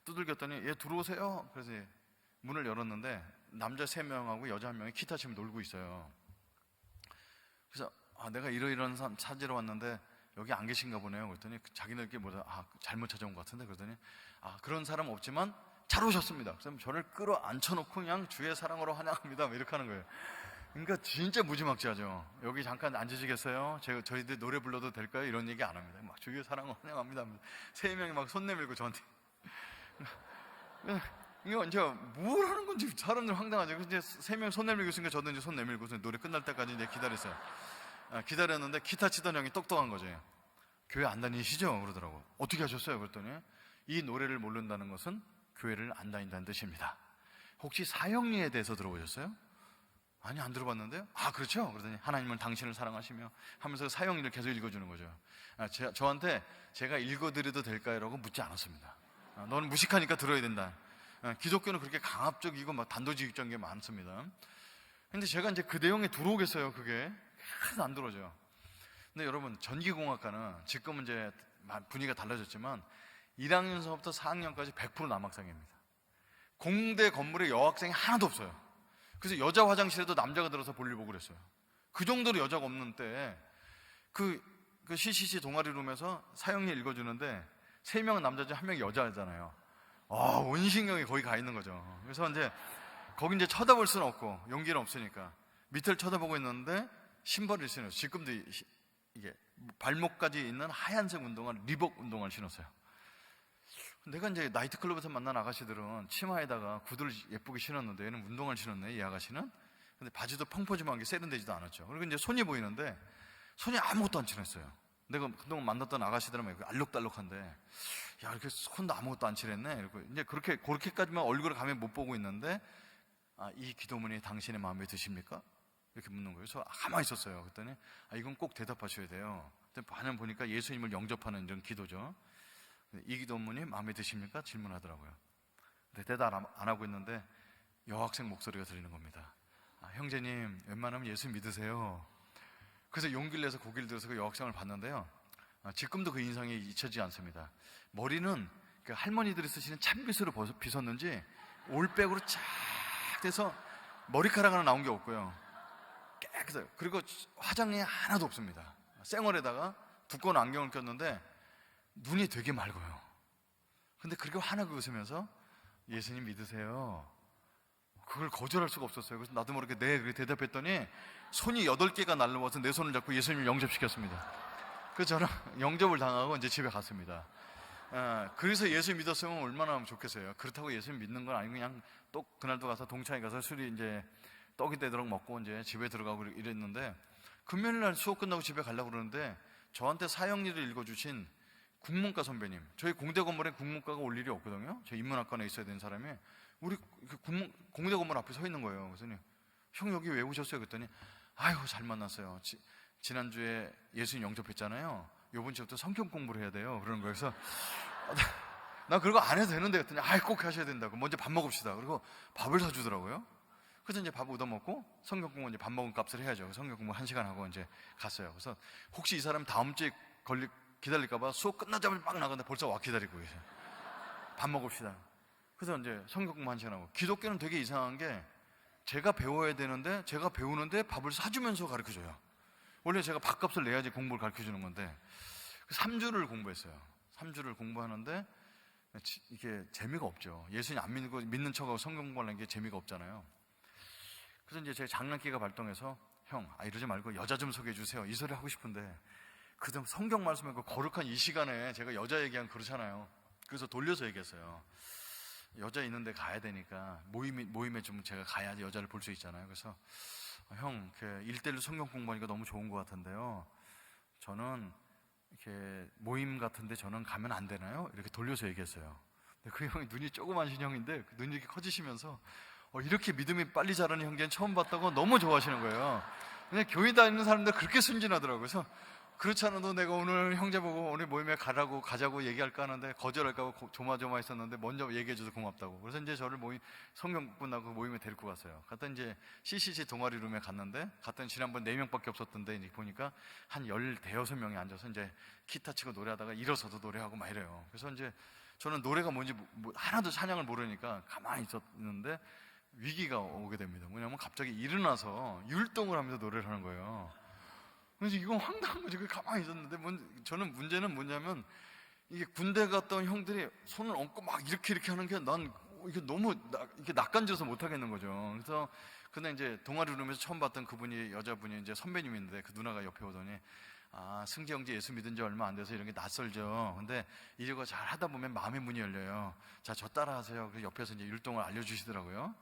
B: 두들겼더니 얘 들어오세요. 그래서 문을 열었는데 남자 3명하고 여자 1명이 기타 치면 놀고 있어요. 그래서 내가 이러이러한 사람 찾으러 왔는데 여기 안 계신가 보네요. 그랬더니 자기네들끼리 잘못 찾아온 것 같은데. 그랬더니 그런 사람 없지만 잘 오셨습니다. 그래서 저를 끌어앉혀놓고 그냥 주의 사랑으로 환영합니다 이렇게 하는 거예요. 그러니까 진짜 무지막지하죠. 여기 잠깐 앉으시겠어요? 저희들 노래 불러도 될까요? 이런 얘기 안 합니다. 막 주의 사랑으로 환영합니다. 3명이 막 손 내밀고 저한테 이거 이제 뭘 하는 건지 사람들 황당하죠. 이제 3명 손 내밀고 있으니까 저도 이제 손 내밀고 노래 끝날 때까지 이제 기다렸어요. 기다렸는데 기타 치던 형이 똑똑한 거죠. 교회 안 다니시죠? 그러더라고. 어떻게 하셨어요? 그랬더니 이 노래를 모른다는 것은 교회를 안 다닌다는 뜻입니다. 혹시 사형리에 대해서 들어보셨어요? 아니, 안 들어봤는데요? 아, 그렇죠? 그러더니 하나님은 당신을 사랑하시며 하면서 사형리를 계속 읽어주는 거죠. 저한테 제가 읽어드려도 될까요? 라고 묻지 않았습니다. 너는 무식하니까 들어야 된다. 기독교는 그렇게 강압적이고 막 단도직입적인 게 많습니다. 근데 제가 이제 그 내용에 들어오겠어요. 그게 하나도 안 들어오죠. 근데 여러분, 전기공학과는 지금은 이제 분위기가 달라졌지만 1학년서부터 4학년까지 100% 남학생입니다. 공대 건물에 여학생이 하나도 없어요. 그래서 여자 화장실에도 남자가 들어서 볼일 보고 그랬어요. 그 정도로 여자가 없는 때에 그 CCC 동아리룸에서 사형리 읽어주는데 3명은 남자지 1명이 여자잖아요. 온 신경이 거기 가 있는 거죠. 그래서 이제 거기 이제 쳐다볼 수는 없고 용기는 없으니까 밑을 쳐다보고 있는데 신발을 신어요. 지금도 이게 발목까지 있는 하얀색 운동화, 리복 운동화를 신었어요. 내가 이제 나이트클럽에서 만난 아가씨들은 치마에다가 구두를 예쁘게 신었는데 얘는 운동화를 신었네, 이 아가씨는. 근데 바지도 펑퍼짐한 게 세련되지도 않았죠. 그리고 이제 손이 보이는데 손이 아무것도 안 칠했어요. 내가 그동안 만났던 아가씨들은 알록달록한데, 야, 이렇게 손도 아무것도 안 칠했네. 이러고 이제 그렇게까지만 얼굴을 가면 못 보고 있는데, 이 기도문이 당신의 마음에 드십니까? 이렇게 묻는 거예요. 그래서 가만히 있었어요. 그랬더니 이건 꼭 대답하셔야 돼요. 반을 보니까 예수님을 영접하는 이런 기도죠. 이 기도문이 마음에 드십니까? 질문하더라고요. 근데 대답 안 하고 있는데 여학생 목소리가 들리는 겁니다. 형제님, 웬만하면 예수 믿으세요. 그래서 용기를 내서 고개를 들어서 그 여학생을 봤는데요. 지금도 그 인상이 잊혀지지 않습니다. 머리는 그 할머니들이 쓰시는 참빗으로 빗었는지 올백으로 쫙 돼서 머리카락 하나 나온 게 없고요. 깨끗해요. 그리고 화장이 하나도 없습니다. 쌩얼에다가 두꺼운 안경을 꼈는데 눈이 되게 맑아요. 근데 그렇게 환하게 웃으면서 예수님 믿으세요. 그걸 거절할 수가 없었어요. 그래서 나도 모르게 네, 그렇게 대답했더니 손이 8개가 날라와서 내 손을 잡고 예수님을 영접시켰습니다. 그래서 저는 영접을 당하고 이제 집에 갔습니다. 그래서 예수 믿었으면 얼마나 하면 좋겠어요. 그렇다고 예수 믿는 건 아니고 그냥 또 그날도 가서 동창회 가서 술이 이제 떡이 되도록 먹고 이제 집에 들어가고 이랬는데, 금요일 날 수업 끝나고 집에 가려고 그러는데 저한테 사형리를 읽어주신 국문과 선배님, 저희 공대 건물에 국문과가 올 일이 없거든요. 저희 인문학과에 있어야 되는 사람이 우리 공대 건물 앞에 서 있는 거예요. 그래서 형 여기 왜 오셨어요? 그랬더니 아이고 잘 만났어요. 지난주에 예수님 영접했잖아요. 요번 주부터 성경 공부를 해야 돼요. 그러는 거예요. 그래서 나 그런 거 안 해도 되는데 그랬더니 꼭 하셔야 된다고. 먼저 밥 먹읍시다. 그리고 밥을 사주더라고요. 그래서 이제 밥 얻어먹고 성경 공부 이제 밥 먹은 값을 해야죠. 성경 공부 1시간 하고 이제 갔어요. 그래서 혹시 이 사람 다음 주에 기다릴까봐 수업 끝나자마자 막 나가는데 벌써 와 기다리고 계세요. 밥 먹읍시다. 그래서 이제 성경 공부 1시간 하고. 기독교는 되게 이상한 게 제가 배워야 되는데 제가 배우는데 밥을 사주면서 가르쳐줘요. 원래 제가 밥값을 내야지 공부를 가르쳐주는 건데 3주를 공부했어요. 3주를 공부하는데 이게 재미가 없죠. 예수님 안 믿고 믿는 척하고 성경 공부하는 게 재미가 없잖아요. 그래서 이제 제 장난기가 발동해서 형, 이러지 말고 여자 좀 소개해 주세요. 이 소리 하고 싶은데 그좀 성경 말씀에 그 거룩한 이 시간에 제가 여자 얘기하면 그렇잖아요. 그래서 돌려서 얘기했어요. 여자 있는데 가야 되니까 모임에 좀 제가 가야지 여자를 볼 수 있잖아요. 그래서 형, 1대1로 성경 공부하니까 너무 좋은 것 같은데요. 저는 이렇게 모임 같은데 저는 가면 안 되나요? 이렇게 돌려서 얘기했어요. 근데 그 형이 눈이 조그만신 형인데 눈이 이렇게 커지시면서 이렇게 믿음이 빨리 자라는 형제는 처음 봤다고 너무 좋아하시는 거예요. 그냥 교회 다니는 사람들 그렇게 순진하더라고요. 그래서 그렇지 않아도 내가 오늘 형제 보고 오늘 모임에 가자고 얘기할까 하는데 거절할까 조마조마했었는데 먼저 얘기해줘서 고맙다고. 그래서 이제 저를 성경 끝나고 모임에 데리고 갔어요. 갔더니 이제 CCC 동아리 룸에 갔는데 지난번 4명밖에 없었던데 이제 보니까 한 15명이 앉아서 이제 기타 치고 노래하다가 일어서도 노래하고 막 이래요. 그래서 이제 저는 노래가 뭔지 하나도 찬양을 모르니까 가만히 있었는데 위기가 오게 됩니다. 뭐냐면 갑자기 일어나서 율동을 하면서 노래를 하는 거예요. 그래서 이건 황당한 거지. 가만히 있었는데 저는 문제는 뭐냐면 이게 군대 갔던 형들이 손을 얹고 막 이렇게 하는 게 난 이게 너무 이렇게 낯간지러서 못 하겠는 거죠. 그래서 근데 이제 동아리 룸에서 처음 봤던 그분이 여자분이 이제 선배님인데 그 누나가 옆에 오더니 승재 형제 예수 믿은 지 얼마 안 돼서 이런 게 낯설죠. 근데 이거 잘 하다 보면 마음의 문이 열려요. 자, 저 따라하세요. 그 옆에서 이제 율동을 알려주시더라고요.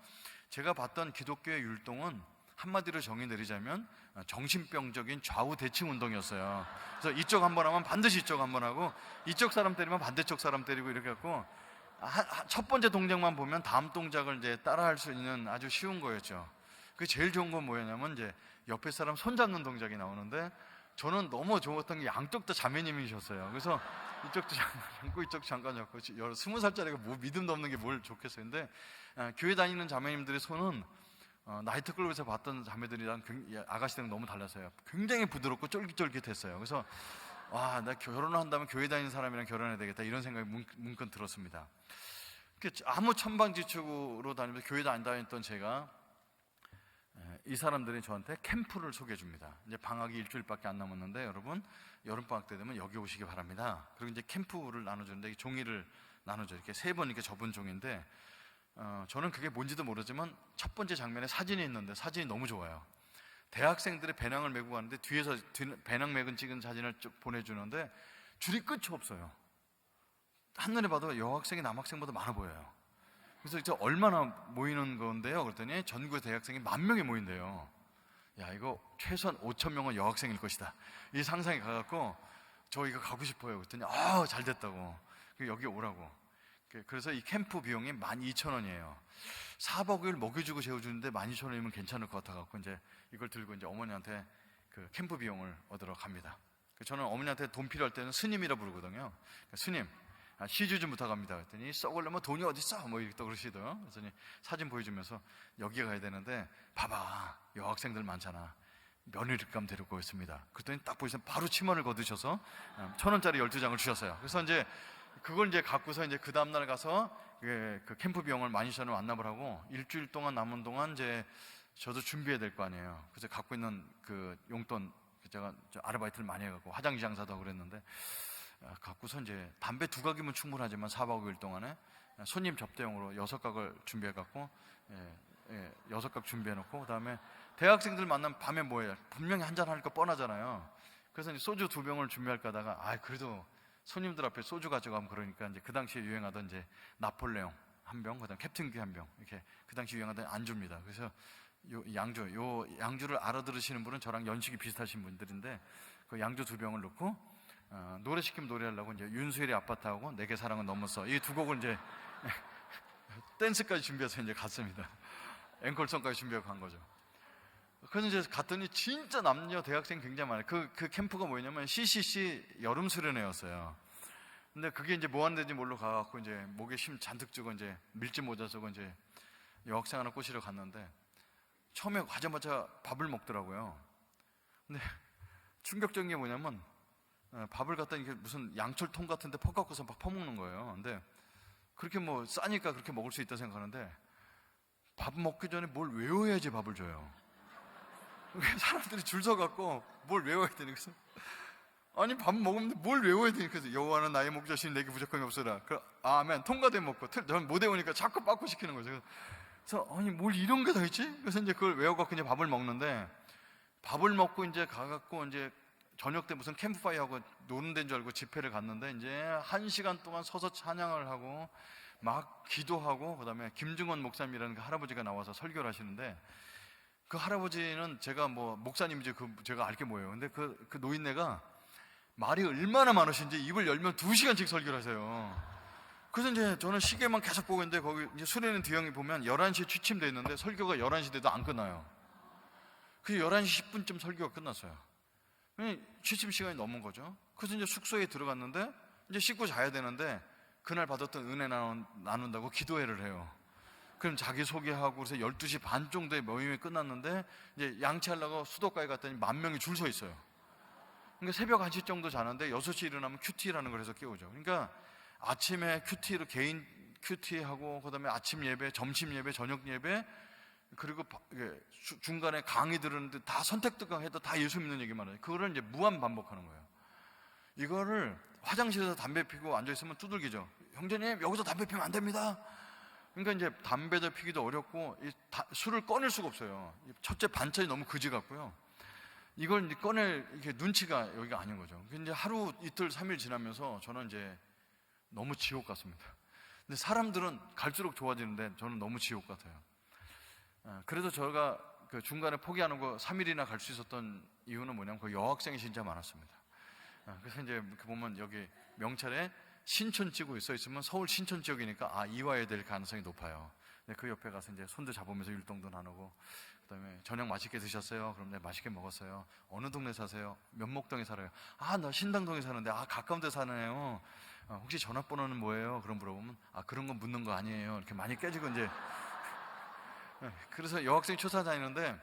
B: 제가 봤던 기독교의 율동은 한마디로 정의 내리자면 정신병적인 좌우 대칭 운동이었어요. 그래서 이쪽 한번 하면 반드시 이쪽 한번 하고, 이쪽 사람 때리면 반대쪽 사람 때리고, 이렇게 갖고 첫 번째 동작만 보면 다음 동작을 이제 따라할 수 있는 아주 쉬운 거였죠. 그 제일 좋은 건 뭐였냐면 이제 옆에 사람 손 잡는 동작이 나오는데, 저는 너무 좋았던 게 양쪽 다 자매님이셨어요. 그래서 이쪽도 잠깐 잡고 이쪽도 잠깐 잡고, 20살짜리가 뭐 믿음도 없는 게 뭘 좋겠어요. 근데 교회 다니는 자매님들의 손은 나이트클럽에서 봤던 자매들이랑 아가씨들은 너무 달랐어요. 굉장히 부드럽고 쫄깃쫄깃했어요. 그래서 와, 나 결혼을 한다면 교회 다니는 사람이랑 결혼해야 되겠다, 이런 생각이 문득 들었습니다. 아무 천방지축으로 다니면서 교회도 안 다녔던 제가, 이 사람들이 저한테 캠프를 소개해 줍니다. 이제 방학이 일주일밖에 안 남았는데, 여러분 여름방학 때 되면 여기 오시기 바랍니다. 그리고 이제 캠프를 나눠주는데, 종이를 나눠줘요. 이렇게 3번 이렇게 접은 종인데, 저는 그게 뭔지도 모르지만 첫 번째 장면에 사진이 있는데 사진이 너무 좋아요. 대학생들이 배낭을 메고 가는데 뒤에서 배낭 메고 찍은 사진을 쭉 보내주는데 줄이 끝이 없어요. 한눈에 봐도 여학생이 남학생보다 많아 보여요. 그래서 이제 얼마나 모이는 건데요? 그랬더니 전국의 대학생이 10,000명이 모인대요. 야, 이거 최소한 5,000명은 여학생일 것이다, 이 상상이 가갖고 저 이거 가고 싶어요. 그랬더니 잘 됐다고, 여기 오라고. 그래서 이 캠프 비용이 12,000원이에요. 4박 5일 먹여주고 재워주는데 12,000원이면 괜찮을 것 같아갖고 이제 이걸 들고 이제 어머니한테 그 캠프 비용을 얻으러 갑니다. 저는 어머니한테 돈 필요할 때는 스님이라 부르거든요. 스님, 시주 좀 부탁합니다. 그랬더니 썩으려면 돈이 어딨어? 뭐 이렇게 또 그러시더라고요. 그래서 사진 보여주면서 여기 가야 되는데 봐봐, 여학생들 많잖아. 며느리감 데리고 있습니다. 그랬더니 딱 보시면 바로 치마를 걷으셔서 1,000원짜리 12장을 주셨어요. 그래서 이제 그걸 이제 갖고서 이제 그 다음날 가서 그 캠프 비용을 12,000원 완납을 하고, 일주일 동안 남은 동안 이제 저도 준비해야 될 거 아니에요. 그래서 갖고 있는 그 용돈, 제가 아르바이트를 많이 해갖고 화장지 장사도 하고 그랬는데, 갖고서 이제 담배 2각이면 충분하지만 4박 5일 동안에 손님 접대용으로 6각을 준비해갖고, 6각 준비해놓고, 그 다음에 대학생들 만나면 밤에 뭐해요? 분명히 한잔 할 거 뻔하잖아요. 그래서 이제 소주 2병을 준비할까 하다가, 그래도 손님들 앞에 소주 가져가면 그러니까 이제 그 당시에 유행하던 이제 나폴레옹 1병, 그다음 캡틴기 1병, 이렇게 그 당시 유행하던 안주입니다. 그래서 요 양주를 알아들으시는 분은 저랑 연식이 비슷하신 분들인데, 그 양주 2병을 넣고 노래 시키면 노래하려고 이제 윤수일의 아파트하고 내게 사랑은 넘었어, 이 2곡을 이제 댄스까지 준비해서 이제 갔습니다. 앵콜송까지 준비하고 간 거죠. 그래서 이제 갔더니 진짜 남녀 대학생 굉장히 많아요. 그 캠프가 뭐였냐면 CCC 여름 수련회였어요. 근데 그게 이제 뭐 하는 데인지 모르고 가갖고 이제 목에 심 잔뜩 주고 이제 밀짚 모자 쓰고 이제 여학생 하나 꼬시러 갔는데, 처음에 가자마자 밥을 먹더라고요. 근데 충격적인 게 뭐냐면, 밥을 갖다 이게 무슨 양철통 같은 데 퍼갖고서 막 퍼먹는 거예요. 근데 그렇게 뭐 싸니까 그렇게 먹을 수 있다 생각하는데, 밥 먹기 전에 뭘 외워야지 밥을 줘요. 사람들이 줄 서갖고 뭘 외워야 되니, 그래서 아니 밥 먹으면 뭘 외워야 되니, 그래서 여호와는 나의 목자시니 내게 부족함이 없으라, 아멘, 통과돼 먹고, 저는 못 외우니까 자꾸 빠꾸 시키는 거죠. 그래서 아니 뭘 이런 게 다 있지? 그래서 이제 그걸 외워갖고 이제 밥을 먹는데, 밥을 먹고 이제 가갖고 이제 저녁 때 무슨 캠프파이어하고 노는 데인 줄 알고 집회를 갔는데, 이제 1시간 동안 서서 찬양을 하고 막 기도하고, 그다음에 김중원 목사님이라는 그 할아버지가 나와서 설교를 하시는데, 그 할아버지는 제가 뭐 목사님이지 제가 알게 뭐예요. 근데 그 노인네가 말이 얼마나 많으신지 입을 열면 2시간씩 설교를 하세요. 그래서 이제 저는 시계만 계속 보고 있는데, 거기 이제 수련회 뒤형이 보면 11시에 취침돼 있는데 설교가 11시 돼도 안 끝나요. 그래서 11시 10분쯤 설교가 끝났어요. 취침 시간이 넘은 거죠. 그래서 이제 숙소에 들어갔는데, 이제 씻고 자야 되는데, 그날 받았던 은혜 나눈다고 기도회를 해요. 그럼 자기 소개하고, 그래서 12시 반 정도에 모임이 끝났는데, 이제 양치하려고 수도가에 갔더니 10,000명이 줄 서 있어요. 그러니까 새벽 1시 정도 자는데 6시 일어나면 큐티라는 걸 해서 깨우죠. 그러니까 아침에 큐티로 개인 큐티하고, 그 다음에 아침 예배, 점심 예배, 저녁 예배, 그리고 중간에 강의 들었는데 다 선택특강 해도 다 예수 믿는 얘기만 해요. 그거를 이제 무한 반복하는 거예요. 이거를 화장실에서 담배 피고 앉아있으면 두들기죠. 형제님, 여기서 담배 피면 안 됩니다. 그러니까 이제 담배도 피기도 어렵고, 술을 꺼낼 수가 없어요. 첫째 반찬이 너무 그지 같고요. 이걸 이제 꺼낼 이게 눈치가 여기가 아닌 거죠. 근데 하루 이틀 3일 지나면서 저는 이제 너무 지옥 같습니다. 근데 사람들은 갈수록 좋아지는데 저는 너무 지옥 같아요. 그래서 제가 그 중간에 포기하는 거 3일이나 갈 수 있었던 이유는 뭐냐면 그 여학생이 진짜 많았습니다. 그래서 이제 보면 여기 명찰에 신촌지구 써 있으면 서울 신촌 지역이니까 이와야 될 가능성이 높아요. 근데 그 옆에 가서 이제 손도 잡으면서 율동도 나누고, 그다음에 저녁 맛있게 드셨어요? 그럼 네, 맛있게 먹었어요. 어느 동네 사세요? 면목동에 살아요. 나 신당동에 사는데 가까운 데 사네요. 혹시 전화번호는 뭐예요? 그럼 물어보면 그런 건 묻는 거 아니에요. 이렇게 많이 깨지고 이제 그래서 여학생 초사 다니는데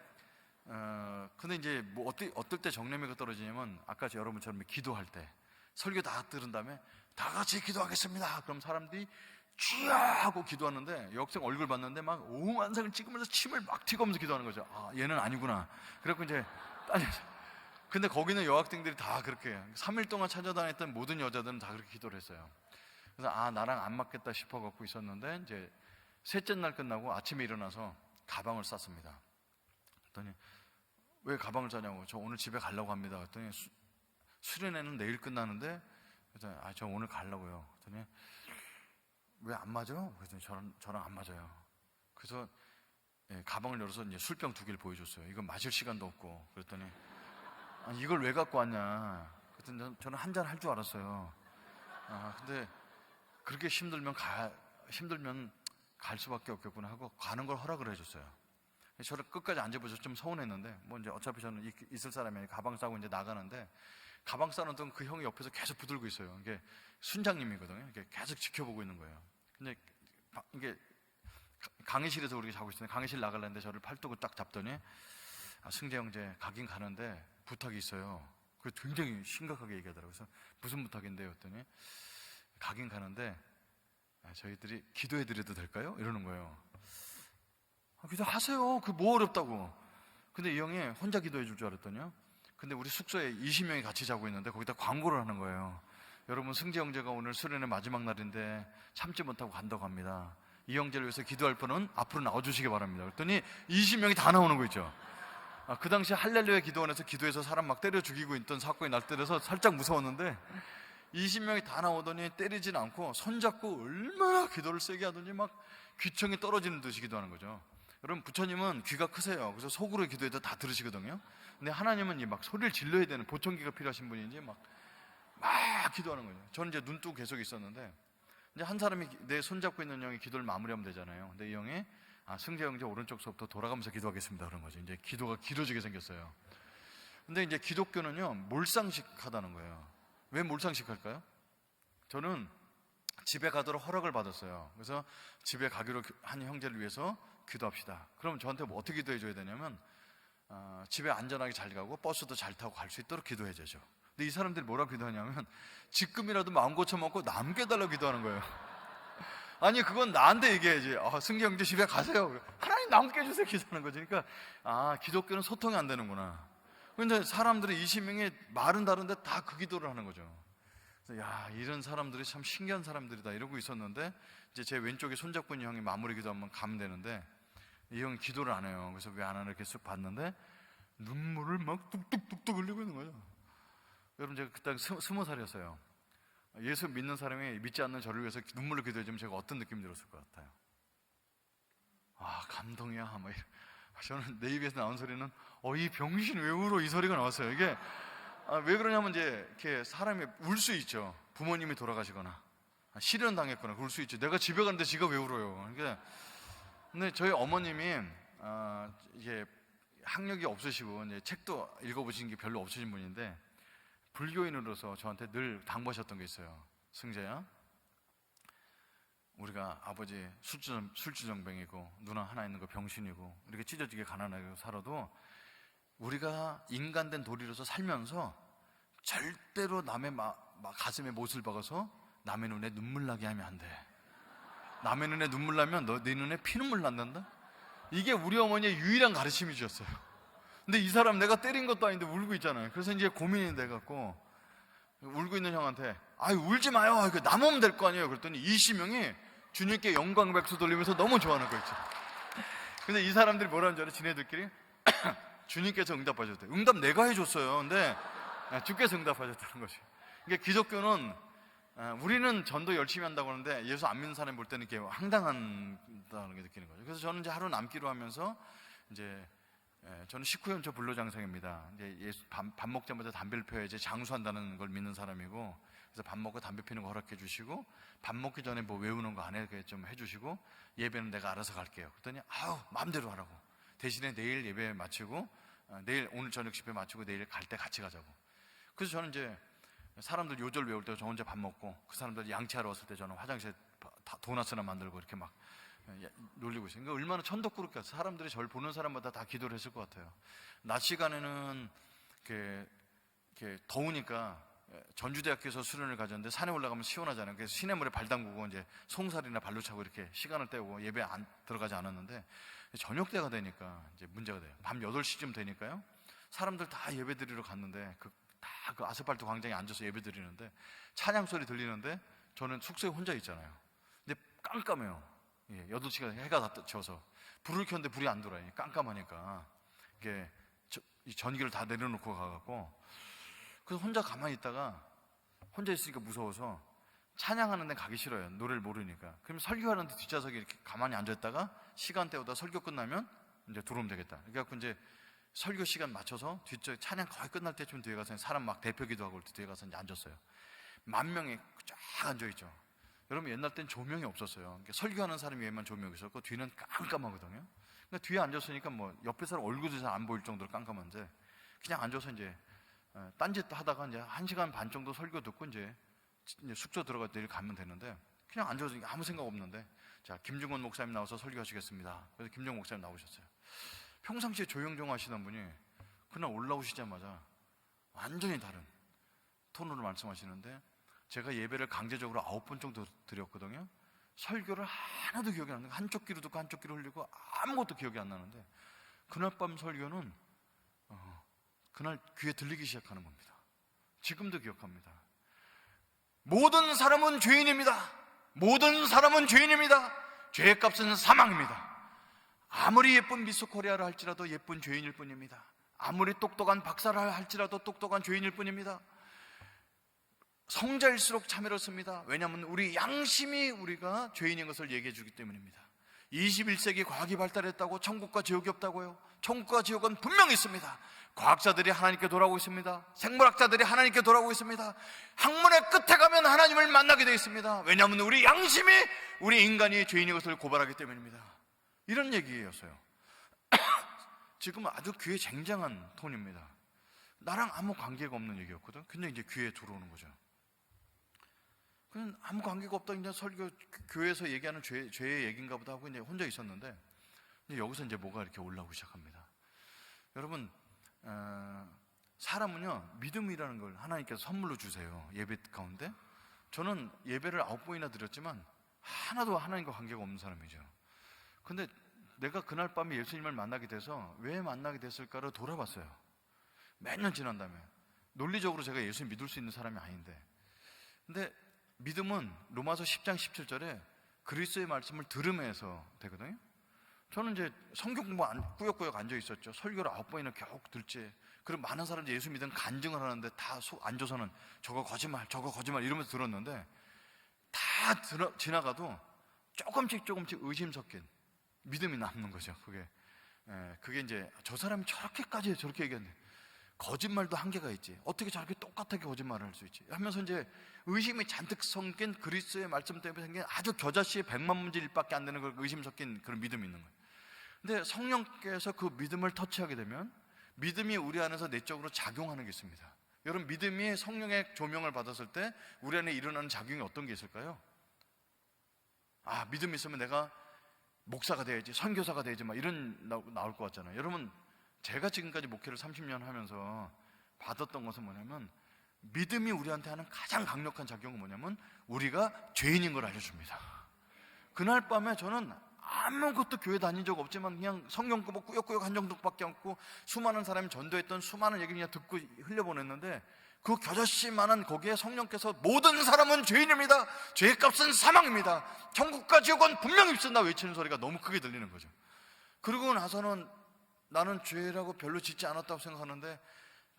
B: 근데 이제 뭐 어떨 때 정념이가 떨어지냐면 아까 여러분처럼 기도할 때 설교 다 들은 다음에 다 같이 기도하겠습니다. 그럼 사람들이 쥐야 하고 기도하는데 여학생 얼굴 봤는데 막 오만상을 찍으면서 침을 막 튀고면서 기도하는 거죠. 얘는 아니구나. 그래갖고 이제 근데 거기는 여학생들이 다 그렇게 3일 동안 찾아다녔던 모든 여자들은 다 그렇게 기도를 했어요. 그래서 나랑 안 맞겠다 싶어 갖고 있었는데 이제 셋째 날 끝나고 아침에 일어나서 가방을 쌌습니다. 그랬더니 왜 가방을 싸냐고. 저 오늘 집에 가려고 합니다. 그랬더니 수련회는 내일 끝나는데 그랬더니 저 오늘 가려고요. 그랬더니 왜 안 맞아? 그랬더니 저랑 안 맞아요. 그래서 가방을 열어서 이제 술병 2개를 보여줬어요. 이건 마실 시간도 없고. 그랬더니 이걸 왜 갖고 왔냐. 그랬더니 저는 한 잔 할 줄 알았어요. 근데 그렇게 힘들면 갈 수밖에 없겠구나 하고 가는 걸 허락을 해줬어요. 저를 끝까지 앉아보셔서 좀 서운했는데 뭐 이제 어차피 저는 있을 사람이 가방 싸고 이제 나가는데 가방 싸는 동안 그 형이 옆에서 계속 붙들고 있어요. 이게 순장님이거든요. 이게 계속 지켜보고 있는 거예요. 근데 이게 강의실에서 우리가 자고 있었는데 강의실 나가려는데 저를 팔뚝을 딱 잡더니 승재 형제 가긴 가는데 부탁이 있어요. 그 굉장히 심각하게 얘기하더라고요. 그래서 무슨 부탁인데요? 했더니 가긴 가는데 저희들이 기도해 드려도 될까요? 이러는 거예요. 기도하세요. 그 뭐 어렵다고. 근데 이 형이 혼자 기도해 줄 줄 알았더니요. 근데 우리 숙소에 20명이 같이 자고 있는데 거기다 광고를 하는 거예요. 여러분 승재 형제가 오늘 수련의 마지막 날인데 참지 못하고 간다고 합니다. 이 형제를 위해서 기도할 분은 앞으로 나와주시기 바랍니다. 그랬더니 20명이 다 나오는 거 있죠. 그 당시 할렐루야 기도원에서 기도해서 사람 막 때려 죽이고 있던 사건이 날 때라서 살짝 무서웠는데 20명이 다 나오더니 때리진 않고 손잡고 얼마나 기도를 세게 하더니 막 귀청이 떨어지는 듯이 기도하는 거죠. 여러분 부처님은 귀가 크세요. 그래서 속으로 기도해도 다 들으시거든요. 근데 하나님은 막 소리를 질러야 되는 보청기가 필요하신 분인지 막 기도하는 거죠. 저는 이제 눈 뜨고 계속 있었는데 이제 한 사람이 내 손잡고 있는 형이 기도를 마무리하면 되잖아요. 근데 이 형이 승재 형제 오른쪽서부터 돌아가면서 기도하겠습니다 그런 거죠. 이제 기도가 길어지게 생겼어요. 근데 이제 기독교는요 몰상식 하다는 거예요. 왜 몰상식 할까요? 저는 집에 가도록 허락을 받았어요. 그래서 집에 가기로 한 형제를 위해서 기도합시다. 그럼 저한테 뭐 어떻게 기도해 줘야 되냐면 집에 안전하게 잘 가고 버스도 잘 타고 갈 수 있도록 기도해 줘죠. 근데 이 사람들이 뭐라고 기도하냐면 지금이라도 마음 고쳐먹고 남겨달라고 기도하는 거예요. 아니 그건 나한테 얘기해야지. 승기 형제 집에 가세요. 하나님 남게 해주세요 기도하는 거지. 그러니까 기독교는 소통이 안 되는구나. 근데 사람들이 20명이 말은 다른데 다 그 기도를 하는 거죠. 그래서 이런 사람들이 참 신기한 사람들이다 이러고 있었는데 이제 제 왼쪽에 손잡고 있는 형이 마무리 기도 한번 가면 되는데 이 형이 기도를 안 해요. 그래서 왜 안 하나 이렇게 쓱 봤는데 눈물을 막 뚝뚝뚝뚝 흘리고 있는 거죠. 여러분 제가 그때 20살이었어요. 예수 믿는 사람이 믿지 않는 저를 위해서 눈물을 기도해주면 제가 어떤 느낌이 들었을 것 같아요? 감동이야. 막 저는 내 입에서 나온 소리는 이 병신 왜 울어? 이 소리가 나왔어요. 이게 왜 그러냐면 이제 이렇게 사람이 울 수 있죠. 부모님이 돌아가시거나 실현 당했거나 울 수 있죠. 내가 집에 가는데 지가 왜 울어요? 그러니까 근데 저희 어머님이 이게 학력이 없으시고 이제 책도 읽어보신 게 별로 없으신 분인데 불교인으로서 저한테 늘 당부하셨던 게 있어요. 승재야, 우리가 아버지 술주정뱅이고 누나 하나 있는 거 병신이고 이렇게 찢어지게 가난하게 살아도 우리가 인간된 도리로서 살면서 절대로 남의 가슴에 못을 박아서 남의 눈에 눈물 나게 하면 안 돼. 남의 눈에 눈물 나면 네 눈에 피눈물 난단다. 이게 우리 어머니의 유일한 가르침이 주셨어요. 근데 이 사람 내가 때린 것도 아닌데 울고 있잖아요. 그래서 이제 고민이 돼갖고 울고 있는 형한테 울지 마요. 남 오면 될 거 아니에요. 그랬더니 20명이 주님께 영광백수 돌리면서 너무 좋아하는 거 있죠. 근데 이 사람들이 뭐라는 줄 알아요? 지네들끼리 주님께서 응답하셨대요. 응답 내가 해줬어요. 근데 주께서 응답하셨다는 거죠. 그러니까 기독교는 우리는 전도 열심히 한다고 하는데 예수 안 믿는 사람이 볼 때는 이렇게 황당하다는 게 느끼는 거죠. 그래서 저는 이제 하루 남기로 하면서 이제 저는 19연초 불로장생입니다. 이제 예수 밥 먹자마자 담배를 펴야지 장수한다는 걸 믿는 사람이고, 그래서 밥 먹고 담배 피는 거 허락해 주시고, 밥 먹기 전에 뭐 외우는 거 안 해게 좀 해주시고, 예배는 내가 알아서 갈게요. 그랬더니 아우 마음대로 하라고. 대신에 내일 예배 마치고 내일 오늘 저녁 집회 마치고 내일 갈 때 같이 가자고. 그래서 저는 이제 사람들 요절 외울 때 저 혼자 밥 먹고, 그 사람들 양치하러 왔을 때 저는 화장실에 도넛이나 만들고 이렇게 막 놀리고 있어요. 그러니까 얼마나 천덕꾸럽게 사람들이 저를 보는 사람마다 다 기도를 했을 것 같아요. 낮 시간에는 이렇게 더우니까 전주대학교에서 수련을 가졌는데 산에 올라가면 시원하잖아요. 그래서 시냇물에 발 담그고 이제 송사리나 발로 차고 이렇게 시간을 때우고 예배 안 들어가지 않았는데, 저녁 때가 되니까 이제 문제가 돼요. 밤 8시쯤 되니까요. 사람들 다 예배 드리러 갔는데 그 아스팔트 광장에 앉아서 예배 드리는데 찬양 소리 들리는데 저는 숙소에 혼자 있잖아요. 근데 깜깜해요. 8시간 해가 다 져서 불을 켰는데 불이 안 들어와요. 깜깜하니까 이게 이 전기를 다 내려놓고 가갖고, 그래서 혼자 가만히 있다가 혼자 있으니까 무서워서 찬양하는 데 가기 싫어요. 노래를 모르니까. 그럼 설교하는데 뒷좌석에 이렇게 가만히 앉았다가 시간 때우다 설교 끝나면 이제 들어오면 되겠다. 그래갖고 이제 설교 시간 맞춰서 뒤쪽 찬양 거의 끝날 때쯤 뒤에 가서 사람 막 대표 기도하고 올 때 뒤에 가서 이제 앉았어요. 10,000명이 쫙 앉아있죠. 여러분 옛날 땐 조명이 없었어요. 그러니까 설교하는 사람 위에만 조명이 있었고 뒤는 깜깜하거든요. 그러니까 뒤에 앉았으니까 뭐 옆에 사람 얼굴도 잘 안 보일 정도로 깜깜한데 그냥 앉아서 이제 딴짓 하다가 이제 1시간 반 정도 설교 듣고 이제 숙소 들어가 내일 가면 되는데, 그냥 앉아서 아무 생각 없는데, 자, 김중원 목사님 나와서 설교하시겠습니다. 그래서 김중원 목사님 나오셨어요. 평상시에 조용조용 하시던 분이 그날 올라오시자마자 완전히 다른 톤으로 말씀하시는데, 제가 예배를 강제적으로 9번 정도 드렸거든요. 설교를 하나도 기억이 안 나요. 한쪽 귀로 듣고 한쪽 귀로 흘리고 아무것도 기억이 안 나는데, 그날 밤 설교는 그날 귀에 들리기 시작하는 겁니다. 지금도 기억합니다. 모든 사람은 죄인입니다. 모든 사람은 죄인입니다. 죄의 값은 사망입니다. 아무리 예쁜 미스 코리아를 할지라도 예쁜 죄인일 뿐입니다. 아무리 똑똑한 박사를 할지라도 똑똑한 죄인일 뿐입니다. 성자일수록 참회롭습니다. 왜냐하면 우리 양심이 우리가 죄인인 것을 얘기해 주기 때문입니다. 21세기 과학이 발달했다고 천국과 지옥이 없다고요? 천국과 지옥은 분명히 있습니다. 과학자들이 하나님께 돌아오고 있습니다. 생물학자들이 하나님께 돌아오고 있습니다. 학문의 끝에 가면 하나님을 만나게 되어 있습니다. 왜냐하면 우리 양심이 우리 인간이 죄인인 것을 고발하기 때문입니다. 이런 얘기였어요. 지금 아주 귀에 쟁쟁한 톤입니다. 나랑 아무 관계가 없는 얘기였거든. 근데 이제 귀에 들어오는 거죠. 그냥 아무 관계가 없다. 이제 설교 교회에서 얘기하는 죄의 얘기인가 보다 하고 이제 혼자 있었는데, 이제 여기서 이제 뭐가 이렇게 올라오기 시작합니다. 여러분, 사람은요 믿음이라는 걸 하나님께서 선물로 주세요. 예배 가운데 저는 예배를 9번이나 드렸지만 하나도 하나님과 관계가 없는 사람이죠. 근데 내가 그날 밤에 예수님을 만나게 돼서 왜 만나게 됐을까를 돌아봤어요. 몇 년 지난 다음에. 논리적으로 제가 예수님 믿을 수 있는 사람이 아닌데, 근데 믿음은 로마서 10장 17절에 그리스도의 말씀을 들음에서 되거든요. 저는 이제 성경 공부 꾸역꾸역 앉아 있었죠. 설교를 9번이나 겨우 들지. 그리고 많은 사람들이 예수 믿은 간증을 하는데 다 앉아서는 저거 거짓말 이러면서 들었는데, 다 지나가도 조금씩 의심 섞인 믿음이 남는 거죠. 그게 이제 저 사람이 저렇게까지 저렇게 얘기했네. 거짓말도 한계가 있지. 어떻게 저렇게 똑같하게 거짓말을 할 수 있지? 하면서 이제 의심이 잔뜩 섞인 그리스도의 말씀 때문에 생긴 아주 겨자씨의 100만 문제 1밖에 안 되는 그 의심 섞인 그런 믿음이 있는 거예요. 근데 성령께서 그 믿음을 터치하게 되면 믿음이 우리 안에서 내적으로 작용하는 게 있습니다. 여러분, 믿음이 성령의 조명을 받았을 때 우리 안에 일어나는 작용이 어떤 게 있을까요? 아, 믿음이 있으면 내가 목사가 돼야지, 선교사가 돼야지, 막 이런 나올 것 같잖아요. 여러분, 제가 지금까지 목회를 30년 하면서 받았던 것은 뭐냐면, 믿음이 우리한테 하는 가장 강력한 작용은 뭐냐면 우리가 죄인인 걸 알려줍니다. 그날 밤에 저는 아무것도 교회 다닌 적 없지만 그냥 성경 뭐 꾸역꾸역 한 정도밖에 없고 수많은 사람이 전도했던 수많은 얘기를 그냥 듣고 흘려보냈는데, 그 겨자씨만한 거기에 성령께서 모든 사람은 죄인입니다. 죄의 값은 사망입니다. 천국과 지옥은 분명히 있습니다 외치는 소리가 너무 크게 들리는 거죠. 그러고 나서는 나는 죄라고 별로 짓지 않았다고 생각하는데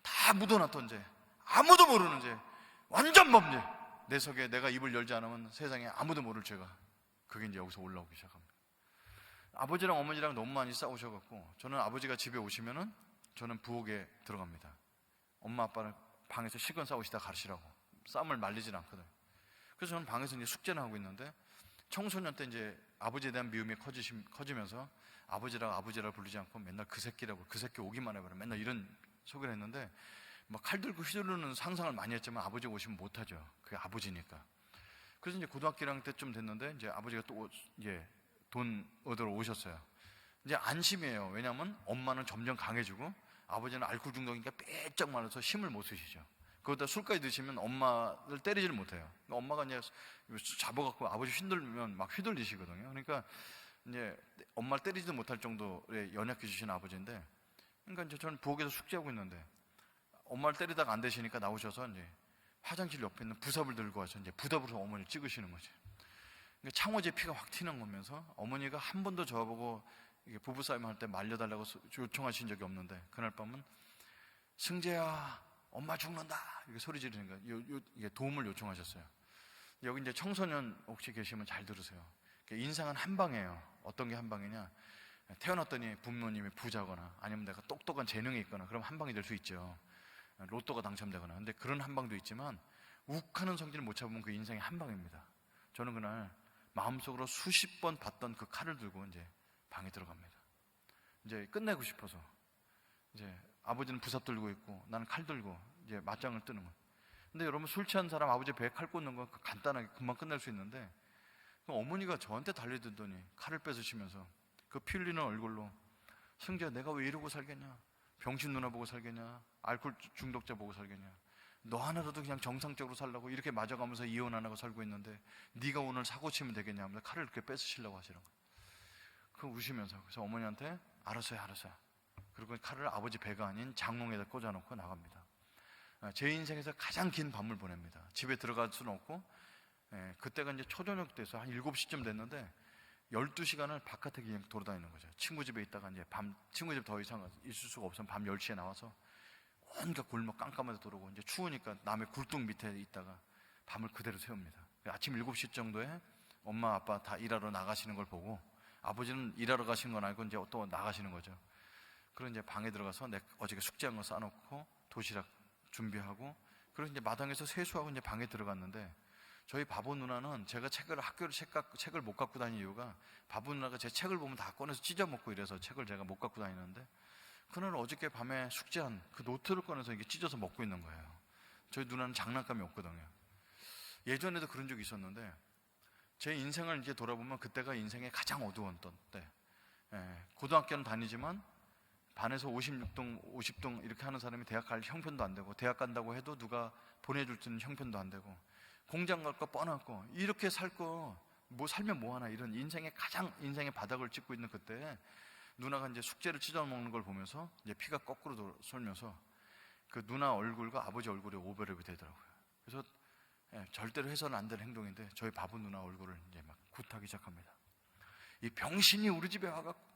B: 다 묻어놨던 죄, 아무도 모르는 죄, 완전 범죄. 내 속에 내가 입을 열지 않으면 세상에 아무도 모를 죄가, 그게 이제 여기서 올라오기 시작합니다. 아버지랑 어머니랑 너무 많이 싸우셔갖고 저는 아버지가 집에 오시면은 저는 부엌에 들어갑니다. 엄마 아빠는 방에서 실컷 싸우시다 가르치라고. 싸움을 말리진 않거든. 그래서 저는 방에서 이제 숙제를 하고 있는데 청소년 때 이제 아버지에 대한 미움이 커지면서 아버지라 부르지 않고 맨날 그 새끼라고, 그 새끼 오기만 해봐라, 맨날 이런 소리를 했는데 막 칼 들고 휘두르는 상상을 많이 했지만 아버지가 오시면 못하죠. 그게 아버지니까. 그래서 이제 고등학교 1학년 때쯤 됐는데 이제 아버지가 또 이제 돈 얻으러 오셨어요. 이제 안심이에요. 왜냐하면 엄마는 점점 강해지고 아버지는 알코올 중독이니까 빼쩍 말라서 힘을 못 쓰시죠. 그러다 술까지 드시면 엄마를 때리지를 못해요. 그러니까 엄마가 이제 잡아갖고 아버지 휘둘면 막 휘둘리시거든요. 그러니까 이제 엄마를 때리지도 못할 정도의 연약해지신 아버지인데, 그러니까 이제 저는 부엌에서 숙제하고 있는데 엄마를 때리다가 안 되시니까 나오셔서 이제 화장실 옆에 있는 부삽을 들고 와서 이제 부답으로 어머니를 찍으시는 거지. 그러니까 창호제 피가 확 튀는 거면서 어머니가 한 번도 저보고 이게 부부싸움 할 때 말려달라고 요청하신 적이 없는데 그날 밤은 승재야 엄마 죽는다 이렇게 소리 지르는 거예요. 이게 도움을 요청하셨어요. 여기 이제 청소년 혹시 계시면 잘 들으세요. 인생은 한 방이에요. 어떤 게 한 방이냐, 태어났더니 부모님이 부자거나 아니면 내가 똑똑한 재능이 있거나 그럼 한 방이 될 수 있죠. 로또가 당첨되거나. 근데 그런 한 방도 있지만 욱하는 성질을 못 잡으면 그 인생이 한 방입니다. 저는 그날 마음속으로 수십 번 봤던 그 칼을 들고 이제 방에 들어갑니다. 이제 끝내고 싶어서. 이제 아버지는 부삽 들고 있고 나는 칼 들고 이제 맞짱을 뜨는 거예요. 근데 여러분, 술 취한 사람 아버지 배에 칼 꽂는 건 간단하게 금방 끝낼 수 있는데 어머니가 저한테 달려들더니 칼을 뺏으시면서 그 피 흘리는 얼굴로 승재야 내가 왜 이러고 살겠냐, 병신 누나 보고 살겠냐, 알코올 중독자 보고 살겠냐, 너 하나라도 그냥 정상적으로 살라고 이렇게 맞아가면서 이혼 안 하고 살고 있는데 네가 오늘 사고 치면 되겠냐 하면서 칼을 이렇게 뺏으시려고 하시는 거예요. 그 우시면서. 그래서 어머니한테 알았어요. 그리고 칼을 아버지 배가 아닌 장롱에다 꽂아놓고 나갑니다. 제 인생에서 가장 긴 밤을 보냅니다. 집에 들어갈 수는 없고, 그때가 이제 초저녁 돼서 한 7시쯤 됐는데 12시간을 바깥에 그냥 돌아다니는 거죠. 친구 집에 있다가 이제 친구 집 더 이상 있을 수가 없으면 밤 10시에 나와서 온갖 골목 깜깜하게 돌아오고, 이제 추우니까 남의 굴뚝 밑에 있다가 밤을 그대로 새웁니다. 아침 7시 정도에 엄마 아빠 다 일하러 나가시는 걸 보고, 아버지는 일하러 가시는 건 아니고 이제 또 나가시는 거죠. 그리고 이제 방에 들어가서 어저께 숙제한 거 싸놓고 도시락 준비하고, 그리고 이제 마당에서 세수하고 이제 방에 들어갔는데, 저희 바보 누나는 제가 학교를 책을 못 갖고 다니는 이유가, 바보 누나가 제 책을 보면 다 꺼내서 찢어먹고 이래서 책을 제가 못 갖고 다니는데, 그날 어저께 밤에 숙제한 그 노트를 꺼내서 이게 찢어서 먹고 있는 거예요. 저희 누나는 장난감이 없거든요. 예전에도 그런 적이 있었는데, 제 인생을 이제 돌아보면 그때가 인생의 가장 어두웠던 때. 고등학교는 다니지만 반에서 56등, 50등 이렇게 하는 사람이 대학 갈 형편도 안 되고, 대학 간다고 해도 누가 보내줄 수 있는 형편도 안 되고, 공장 갈 거 뻔하고, 이렇게 살 거 뭐 살면 뭐하나, 이런 인생의 바닥을 찍고 있는 그때 누나가 이제 숙제를 찢어 먹는 걸 보면서 이제 피가 거꾸로 쏠면서 그 누나 얼굴과 아버지 얼굴이 오버랩이 되더라고요. 그래서 절대로 해서는 안 될 행동인데 저희 바보 누나 얼굴을 이제 막 굿하기 시작합니다. 이 병신이 우리 집에 와갖고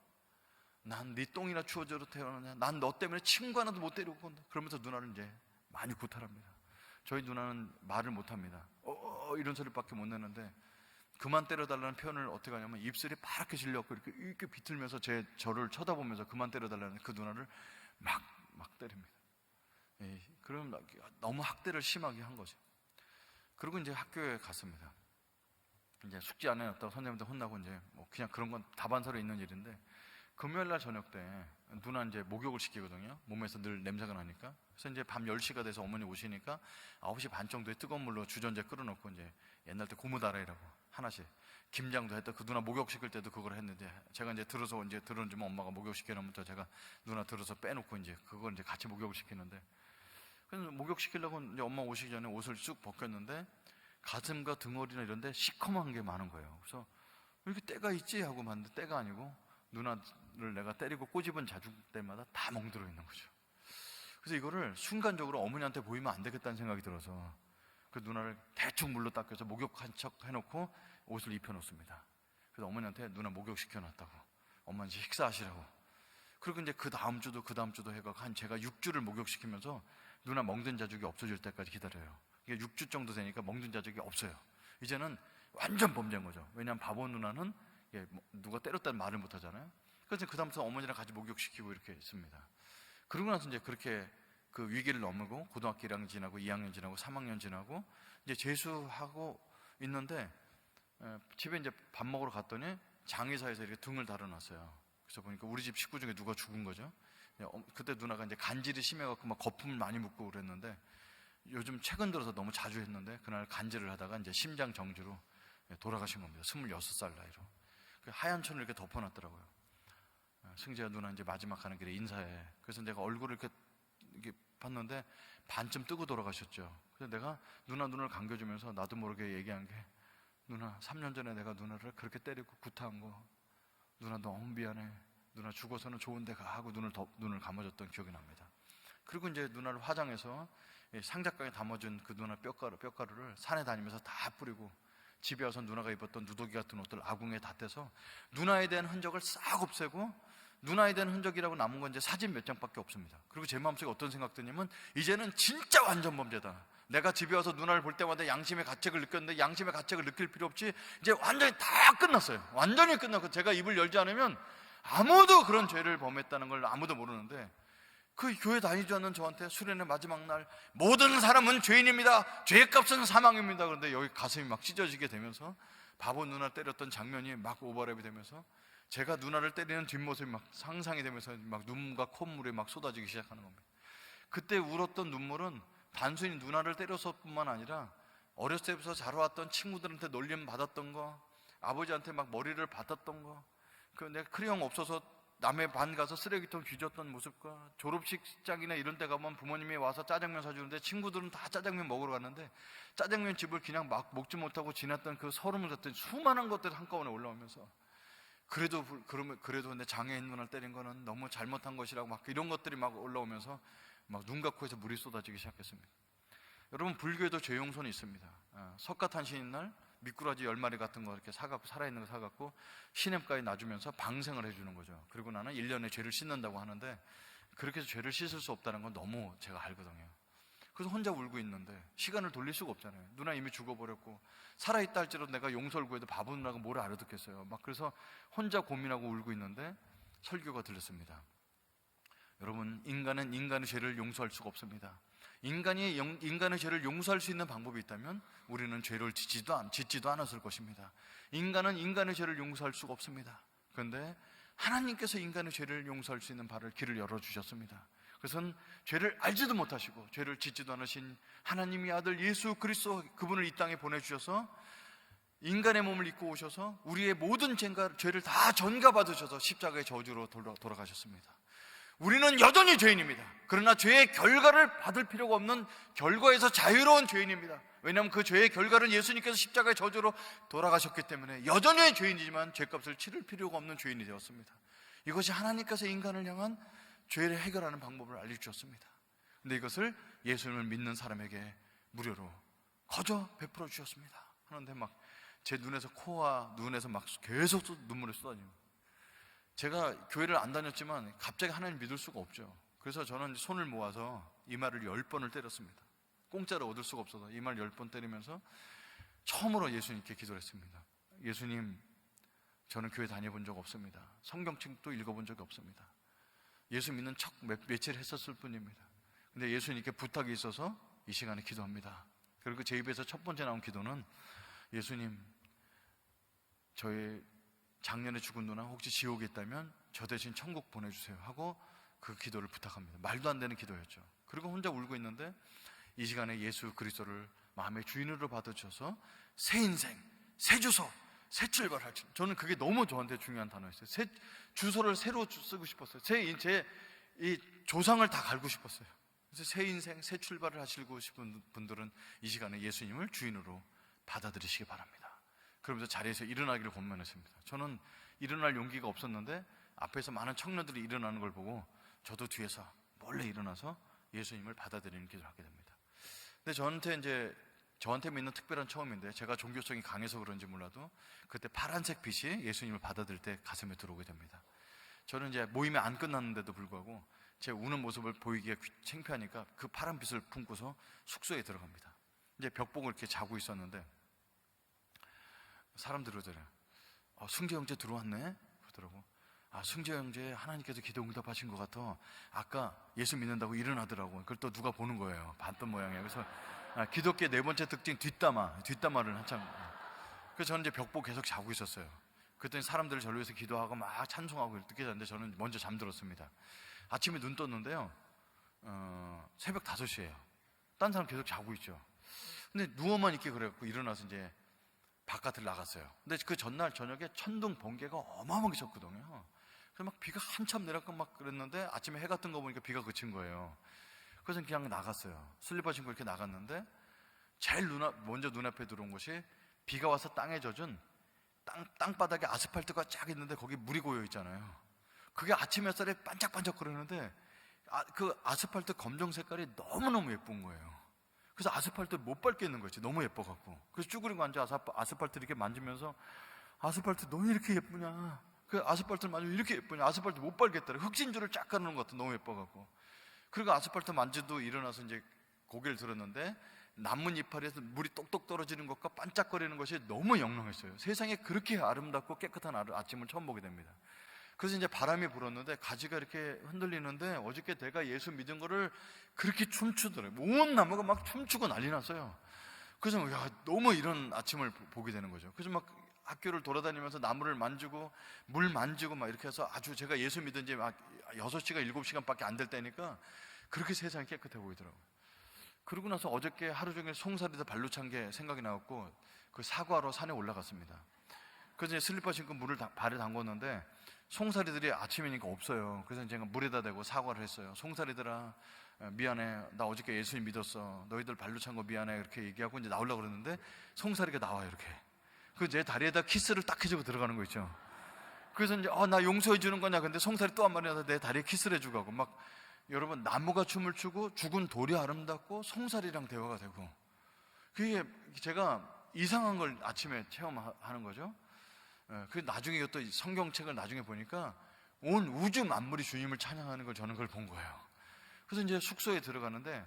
B: 난 네 똥이나 추워져도 태어나냐, 난 너 때문에 친구 하나도 못 데리고 온다, 그러면서 누나를 이제 많이 굿하랍니다. 저희 누나는 말을 못합니다. 이런 소리밖에 못 내는데, 그만 때려달라는 표현을 어떻게 하냐면 입술이 파랗게 질려갖고 이렇게 비틀면서 저를 쳐다보면서 그만 때려달라는 그 누나를 막 때립니다. 그럼 너무 학대를 심하게 한 거죠. 그리고 이제 학교에 갔습니다. 이제 숙제 안 해놨다고 선생님한테 혼나고, 이제 뭐 그냥 그런 건 다반사로 있는 일인데, 금요일날 저녁 때 누나 이제 목욕을 시키거든요. 몸에서 늘 냄새가 나니까. 그래서 이제 밤 10시가 돼서 어머니 오시니까 9시 반 정도에 뜨거운 물로 주전자 끓여놓고, 이제 옛날 때 고무다라이라고 하나씩 김장도 했다. 그 누나 목욕 시킬 때도 그걸 했는데, 제가 이제 들어서 이제 들어주면 엄마가 목욕 시켜놓으면 또 제가 누나 들어서 빼놓고 이제 그걸 이제 같이 목욕을 시키는데, 그래서 목욕 시키려고 이제 엄마 오시기 전에 옷을 쑥 벗겼는데 가슴과 등허리나 이런 데 시커먼 게 많은 거예요. 그래서 왜 이렇게 때가 있지 하고 봤는데 때가 아니고 누나를 내가 때리고 꼬집은 자주 때마다 다 멍들어 있는 거죠. 그래서 이거를 순간적으로 어머니한테 보이면 안 되겠다는 생각이 들어서 그 누나를 대충 물로 닦여서 목욕한 척 해놓고 옷을 입혀놓습니다. 그래서 어머니한테 누나 목욕 시켜놨다고, 엄마 이제 식사하시라고. 그리고 이제 그 다음 주도 해가 한 제가 6주를 목욕시키면서 누나 멍든 자국이 없어질 때까지 기다려요. 이게 6주 정도 되니까 멍든 자국이 없어요. 이제는 완전 범죄인 거죠. 왜냐하면 바보 누나는 누가 때렸다는 말을 못 하잖아요. 그래서 그 다음부터 어머니랑 같이 목욕시키고 이렇게 있습니다. 그러고 나서 이제 그렇게 그 위기를 넘고 고등학교 1학년 지나고 2학년 지나고 3학년 지나고 이제 재수하고 있는데 집에 이제 밥 먹으러 갔더니 장의사에서 이렇게 등을 달아놨어요. 그래서 보니까 우리 집 식구 중에 누가 죽은 거죠. 그때 누나가 이제 간질이 심해갖고 막 거품을 많이 묻고 그랬는데 요즘 최근 들어서 너무 자주 했는데 그날 간질을 하다가 이제 심장 정지로 돌아가신 겁니다. 26살 나이로. 그 하얀 천을 이렇게 덮어놨더라고요. 승재야 누나 이제 마지막 가는 길에 인사해. 그래서 내가 얼굴을 이렇게 봤는데 반쯤 뜨고 돌아가셨죠. 그래서 내가 누나 눈을 감겨주면서 나도 모르게 얘기한 게 누나 3년 전에 내가 누나를 그렇게 때리고 구타한 거 누나 너무 미안해. 누나 죽어서는 좋은 데 가 하고 눈을 감아줬던 기억이 납니다. 그리고 이제 누나를 화장해서 상자강에 담아준 그 누나 뼈가루를 산에 다니면서 다 뿌리고 집에 와서 누나가 입었던 누더기 같은 옷들 아궁이에 다 떼서 누나에 대한 흔적을 싹 없애고 누나에 대한 흔적이라고 남은 건 이제 사진 몇 장밖에 없습니다. 그리고 제 마음속에 어떤 생각 드냐면 이제는 진짜 완전 범죄다. 내가 집에 와서 누나를 볼 때마다 양심의 가책을 느꼈는데 양심의 가책을 느낄 필요 없이 이제 완전히 다 끝났어요. 완전히 끝나고 제가 입을 열지 않으면 아무도 그런 죄를 범했다는 걸 아무도 모르는데 그 교회 다니지 않는 저한테 수련의 마지막 날 모든 사람은 죄인입니다. 죄값은 사망입니다. 그런데 여기 가슴이 막 찢어지게 되면서 바보 누나 때렸던 장면이 막 오버랩이 되면서 제가 누나를 때리는 뒷모습이 막 상상이 되면서 막 눈과 콧물이 막 쏟아지기 시작하는 겁니다. 그때 울었던 눈물은 단순히 누나를 때려서뿐만 아니라 어렸을 때부터 자라왔던 친구들한테 놀림 받았던 거, 아버지한테 막 머리를 받았던 거, 그 내가 크레용 없어서 남의 반 가서 쓰레기통 뒤졌던 모습과 졸업식장이나 이런 데 가면 부모님이 와서 짜장면 사주는데 친구들은 다 짜장면 먹으러 갔는데 짜장면 집을 그냥 막 먹지 못하고 지났던 그 서름을 줬던 수많은 것들이 한꺼번에 올라오면서 그래도 내 장애인 누나를 때린 거는 너무 잘못한 것이라고 막 이런 것들이 막 올라오면서 막 눈과 코에서 물이 쏟아지기 시작했습니다. 여러분 불교에도 죄용손이 있습니다. 석가탄신인 날 미꾸라지 10마리 같은 거 이렇게 사갖고 살아있는 거 사갖고 시냇가에 놔주면서 방생을 해주는 거죠. 그리고 나는 1년에 죄를 씻는다고 하는데 그렇게 해서 죄를 씻을 수 없다는 건 너무 제가 알거든요. 그래서 혼자 울고 있는데 시간을 돌릴 수가 없잖아요. 누나 이미 죽어버렸고 살아있다 할지라도 내가 용서를 구해도 바보 누나가 뭘 알아듣겠어요. 막 그래서 혼자 고민하고 울고 있는데 설교가 들렸습니다. 여러분 인간은 인간의 죄를 용서할 수가 없습니다. 인간의 죄를 용서할 수 있는 방법이 있다면 우리는 죄를 짓지도 않았을 것입니다. 인간은 인간의 죄를 용서할 수가 없습니다. 그런데 하나님께서 인간의 죄를 용서할 수 있는 길을 열어주셨습니다. 그것은 죄를 알지도 못하시고 죄를 짓지도 않으신 하나님의 아들 예수 그리스도 그분을 이 땅에 보내주셔서 인간의 몸을 입고 오셔서 우리의 모든 죄를 다 전가받으셔서 십자가의 저주로 돌아가셨습니다. 우리는 여전히 죄인입니다. 그러나 죄의 결과를 받을 필요가 없는 결과에서 자유로운 죄인입니다. 왜냐하면 그 죄의 결과는 예수님께서 십자가의 저주로 돌아가셨기 때문에 여전히 죄인이지만 죄값을 치를 필요가 없는 죄인이 되었습니다. 이것이 하나님께서 인간을 향한 죄를 해결하는 방법을 알려주셨습니다. 근데 이것을 예수님을 믿는 사람에게 무료로 거저 베풀어 주셨습니다. 그런데 막 제 눈에서 코와 눈에서 막 계속 눈물이 쏟아집니다. 제가 교회를 안 다녔지만 갑자기 하나님 믿을 수가 없죠. 그래서 저는 손을 모아서 이마를 10번을 때렸습니다. 공짜로 얻을 수가 없어서 이마를 10번 때리면서 처음으로 예수님께 기도를 했습니다. 예수님, 저는 교회 다녀본 적 없습니다. 성경책도 읽어본 적이 없습니다. 예수 믿는 척 며칠 했었을 뿐입니다. 근데 예수님께 부탁이 있어서 이 시간에 기도합니다. 그리고 제 입에서 첫 번째 나온 기도는 예수님, 저의 작년에 죽은 누나 혹시 지옥에 있다면 저 대신 천국 보내주세요 하고 그 기도를 부탁합니다. 말도 안 되는 기도였죠. 그리고 혼자 울고 있는데 이 시간에 예수 그리스도를 마음의 주인으로 받아주셔서 새 인생, 새 주소, 새 출발할 줄. 저는 그게 너무 저한테 중요한 단어였어요. 주소를 새로 쓰고 싶었어요. 제 조상을 다 갈고 싶었어요. 그래서 새 인생, 새 출발을 하시고 싶은 분들은 이 시간에 예수님을 주인으로 받아들이시기 바랍니다. 그러면서 자리에서 일어나기를 권면했습니다. 저는 일어날 용기가 없었는데 앞에서 많은 청년들이 일어나는 걸 보고 저도 뒤에서 몰래 일어나서 예수님을 받아들이는 기도를 하게 됩니다. 근데 저한테 믿는 특별한 처음인데 제가 종교성이 강해서 그런지 몰라도 그때 파란색 빛이 예수님을 받아들일 때 가슴에 들어오게 됩니다. 저는 이제 모임이 안 끝났는데도 불구하고 제 우는 모습을 보이기가 창피하니까 그 파란 빛을 품고서 숙소에 들어갑니다. 이제 벽보고 이렇게 자고 있었는데 사람들이 그러더래요. 승재 형제 들어왔네? 그러더라고. 승재 형제 하나님께서 기도 응답하신 것 같아. 아까 예수 믿는다고 일어나더라고. 그걸 또 누가 보는 거예요. 봤던 모양이에요. 그래서 기독교의 네 번째 특징 뒷담화를 한참. 그래서 저는 이제 벽보고 계속 자고 있었어요. 그랬더니 사람들을 저를 위해서 기도하고 막 찬송하고 늦게 잤는데 저는 먼저 잠들었습니다. 아침에 눈 떴는데요, 새벽 5시예요. 딴 사람 계속 자고 있죠. 근데 누워만 있게 그래갖고 일어나서 이제 바깥을 나갔어요. 근데 그 전날 저녁에 천둥 번개가 어마어마하게 쳤거든요. 그래서 막 비가 한참 내렸고 막 그랬는데 아침에 해가 뜬 거 보니까 비가 그친 거예요. 그래서 그냥 나갔어요. 슬리퍼 신고 이렇게 나갔는데 제일 먼저 눈앞에 들어온 것이 비가 와서 땅에 젖은 땅바닥에 아스팔트가 쫙 있는데 거기 물이 고여 있잖아요. 그게 아침 햇살에 반짝반짝 거리는데 그 아스팔트 검정 색깔이 너무너무 예쁜 거예요. 그래서 아스팔트를 못 밟겠는 거지. 너무 예뻐갖고. 그래서 쭈그리고 앉아 아스팔트 이렇게 만지면서 아스팔트 너무 이렇게 예쁘냐. 그 아스팔트를 만지면 이렇게 예쁘냐. 아스팔트 못 밟겠더래. 흑진주를 쫙 가르는 것 같아. 너무 예뻐갖고. 그리고 아스팔트 만지도 일어나서 이제 고개를 들었는데 나뭇 이파리에서 물이 똑똑 떨어지는 것과 반짝거리는 것이 너무 영롱했어요. 세상에 그렇게 아름답고 깨끗한 아침을 처음 보게 됩니다. 그래서 이제 바람이 불었는데 가지가 이렇게 흔들리는데 어저께 내가 예수 믿은 거를 그렇게 춤추더래요. 온 나무가 막 춤추고 난리 났어요. 그래서 너무 이런 아침을 보게 되는 거죠. 그래서 막 학교를 돌아다니면서 나무를 만지고 물 만지고 막 이렇게 해서 아주 제가 예수 믿은 지 막 6시간, 7시간밖에 안 될 때니까 그렇게 세상이 깨끗해 보이더라고요. 그러고 나서 어저께 하루 종일 송사리에서 발로 찬 게 생각이 나갖고 그 사과하러 산에 올라갔습니다. 그래서 이제 슬리퍼 신고 물을 발에 담궜는데 송사리들이 아침이니까 없어요. 그래서 제가 물에다 대고 사과를 했어요. 송사리들아, 미안해. 나 어저께 예수님 믿었어. 너희들 발로 찬 거 미안해. 이렇게 얘기하고 이제 나오려고 그러는데 송사리가 나와요, 이렇게. 그 제 다리에다 키스를 딱 해주고 들어가는 거 있죠. 그래서 이제 나 용서해 주는 거냐. 근데 송사리 또 한 마리 와서 내 다리에 키스를 해주고 하고 막 여러분 나무가 춤을 추고 죽은 돌이 아름답고 송사리랑 대화가 되고 그게 제가 이상한 걸 아침에 체험하는 거죠. 그 나중에 또 성경책을 나중에 보니까 온 우주 만물이 주님을 찬양하는 걸 저는 그걸 본 거예요. 그래서 이제 숙소에 들어가는데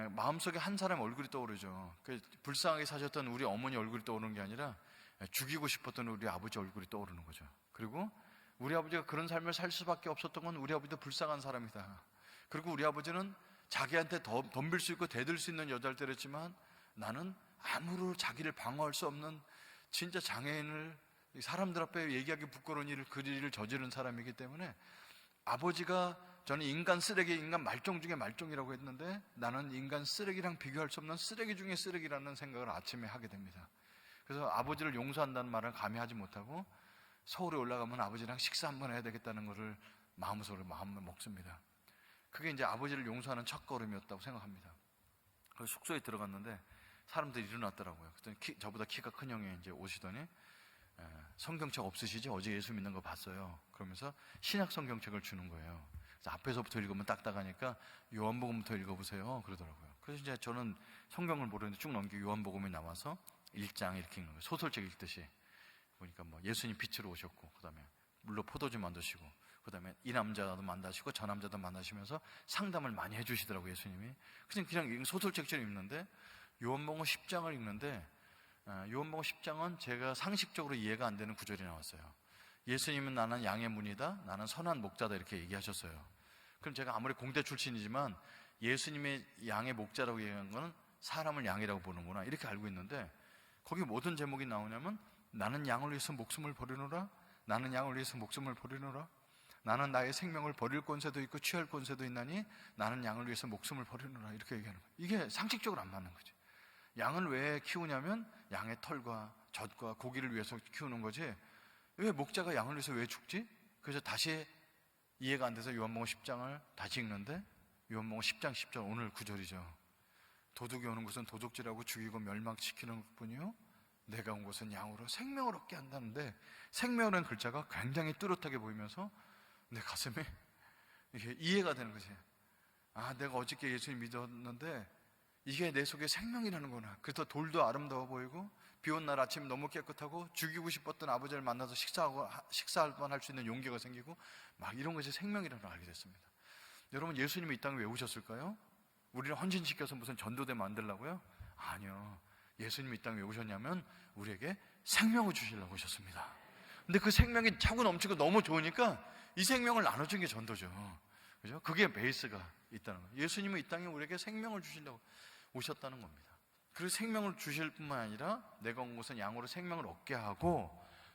B: 마음속에 한 사람의 얼굴이 떠오르죠. 불쌍하게 사셨던 우리 어머니 얼굴이 떠오르는 게 아니라 죽이고 싶었던 우리 아버지 얼굴이 떠오르는 거죠. 그리고 우리 아버지가 그런 삶을 살 수밖에 없었던 건 우리 아버지도 불쌍한 사람이다. 그리고 우리 아버지는 자기한테 덤빌 수 있고 대들 수 있는 여자를 때렸지만 나는 아무로 자기를 방어할 수 없는 진짜 장애인을 사람들 앞에 얘기하기 부끄러운 일을 그 일을 저지른 사람이기 때문에 아버지가 저는 인간 쓰레기, 인간 말종 중에 말종이라고 했는데 나는 인간 쓰레기랑 비교할 수 없는 쓰레기 중에 쓰레기라는 생각을 아침에 하게 됩니다. 그래서 아버지를 용서한다는 말을 감히 하지 못하고 서울에 올라가면 아버지랑 식사 한번 해야 되겠다는 것을 마음을 먹습니다. 그게 이제 아버지를 용서하는 첫걸음이었다고 생각합니다. 그래서 숙소에 들어갔는데 사람들이 일어났더라고요. 그랬더니 저보다 키가 큰 형이 이제 오시더니 성경책 없으시지? 어제 예수 믿는 거 봤어요. 그러면서 신약 성경책을 주는 거예요. 그래서 앞에서부터 읽으면 딱딱하니까 요한복음부터 읽어보세요. 그러더라고요. 그래서 이제 저는 성경을 모르는데 쭉 넘기고 요한복음이 나와서 1장 이렇게 읽는 거예요. 소설책 읽듯이. 보니까 뭐 예수님 빛으로 오셨고, 그 다음에 물로 포도주 만드시고, 그 다음에 이 남자도 만나시고 저 남자도 만나시면서 상담을 많이 해주시더라고요, 예수님이. 그냥 소설책처럼 읽는데 요한복음 10장을 읽는데 요한복음 10장은 제가 상식적으로 이해가 안 되는 구절이 나왔어요. 예수님은 나는 양의 문이다, 나는 선한 목자다 이렇게 얘기하셨어요. 그럼 제가 아무리 공대 출신이지만 예수님의 양의 목자라고 얘기한 거는 사람을 양이라고 보는구나 이렇게 알고 있는데 거기 모든 제목이 나오냐면 나는 양을 위해서 목숨을 버리노라, 나는 양을 위해서 목숨을 버리노라, 나는 나의 생명을 버릴 권세도 있고 취할 권세도 있나니 나는 양을 위해서 목숨을 버리노라 이렇게 얘기하는 거예요. 이게 상식적으로 안 맞는 거죠. 양을 왜 키우냐면 양의 털과 젖과 고기를 위해서 키우는 거지 왜 목자가 양을 위해서 왜 죽지? 그래서 다시 이해가 안 돼서 요한복음 10장을 다시 읽는데 요한복음 10장 10절 오늘 구절이죠. 도둑이 오는 것은 도둑질하고 죽이고 멸망시키는 것뿐이요 내가 온 것은 양으로 생명을 얻게 한다는데 생명이라는 글자가 굉장히 뚜렷하게 보이면서 내 가슴에 이게 이해가 되는 거지. 내가 어저께 예수님 믿었는데 이게 내 속에 생명이라는 거나. 그래서 돌도 아름다워 보이고 비온 날 아침 너무 깨끗하고 죽이고 싶었던 아버지를 만나서 식사할 수 있는 용기가 생기고 막 이런 것이 생명이라는 걸 알게 됐습니다. 여러분, 예수님이 이 땅에 왜 오셨을까요? 우리를 헌신시켜서 무슨 전도대 만들라고요? 아니요. 예수님이 이 땅에 왜 오셨냐면 우리에게 생명을 주시려고 오셨습니다. 근데 그 생명이 차고 넘치고 너무 좋으니까 이 생명을 나눠준 게 전도죠. 그죠? 그게 베이스가 있다는 거예요. 예수님은 이 땅에 우리에게 생명을 주시려고 오셨다는 겁니다. 그래서 생명을 주실 뿐만 아니라 내가 온 곳은 양으로 생명을 얻게 하고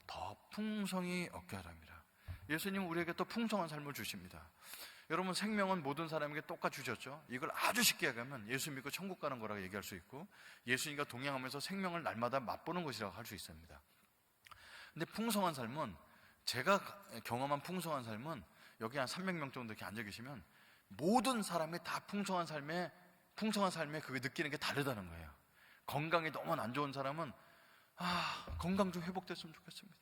B: 더 풍성히 얻게 하랍니다. 예수님은 우리에게 또 풍성한 삶을 주십니다. 여러분, 생명은 모든 사람에게 똑같이 주셨죠. 이걸 아주 쉽게 얘기하면 예수 믿고 천국 가는 거라고 얘기할 수 있고, 예수님과 동행하면서 생명을 날마다 맛보는 것이라고 할 수 있습니다. 근데 풍성한 삶은, 제가 경험한 풍성한 삶은, 여기 한 300명 정도 이렇게 앉아 계시면 모든 사람이 다 풍성한 삶에 그게 느끼는 게 다르다는 거예요. 건강이 너무 안 좋은 사람은 건강 좀 회복됐으면 좋겠습니다.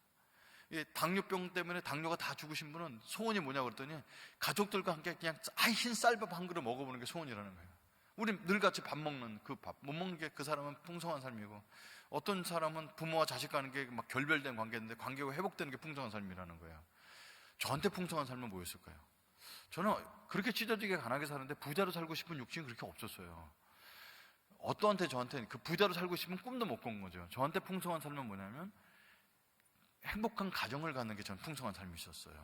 B: 당뇨병 때문에 당뇨가 다 죽으신 분은 소원이 뭐냐고 그랬더니 가족들과 함께 그냥 흰 쌀밥 한 그릇 먹어보는 게 소원이라는 거예요. 우리 늘 같이 밥 먹는 그 밥 못 먹는 게 그 사람은 풍성한 삶이고, 어떤 사람은 부모와 자식 가는 게 막 결별된 관계인데 관계가 회복되는 게 풍성한 삶이라는 거예요. 저한테 풍성한 삶은 뭐였을까요? 저는 그렇게 찢어지게 가난하게 사는데 부자로 살고 싶은 욕심이 그렇게 없었어요. 저한테 그 부자로 살고 싶은 꿈도 못 꾼 거죠. 저한테 풍성한 삶은 뭐냐면 행복한 가정을 갖는 게 전 풍성한 삶이 있었어요.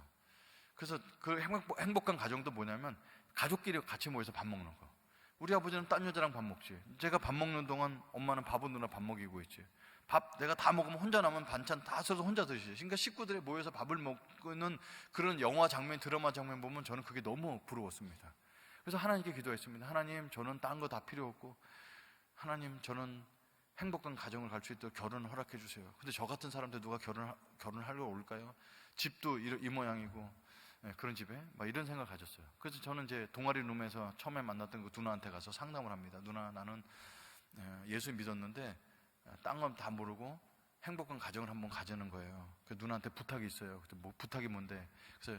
B: 그래서 그 행복한 가정도 뭐냐면 가족끼리 같이 모여서 밥 먹는 거. 우리 아버지는 딴 여자랑 밥 먹지. 제가 밥 먹는 동안 엄마는 바보 누나 밥 먹이고 있지. 밥 내가 다 먹으면 혼자 남은 반찬 다 써서 혼자 드시지. 그러니까 식구들이 모여서 밥을 먹는 그런 영화 장면, 드라마 장면 보면 저는 그게 너무 부러웠습니다. 그래서 하나님께 기도했습니다. 하나님, 저는 딴 거 다 필요 없고, 하나님, 저는 행복한 가정을 갈 수 있도록 결혼을 허락해 주세요. 근데 저 같은 사람들 누가 결혼을 하려고 올까요? 집도 이 모양이고, 그런 집에 막 이런 생각을 가졌어요. 그래서 저는 이제 동아리 룸에서 처음에 만났던 그 누나한테 가서 상담을 합니다. 누나, 나는 예수 믿었는데 딴 건 다 모르고 행복한 가정을 한번 가지는 거예요. 그 누나한테 부탁이 있어요. 뭐 부탁이 뭔데? 그래서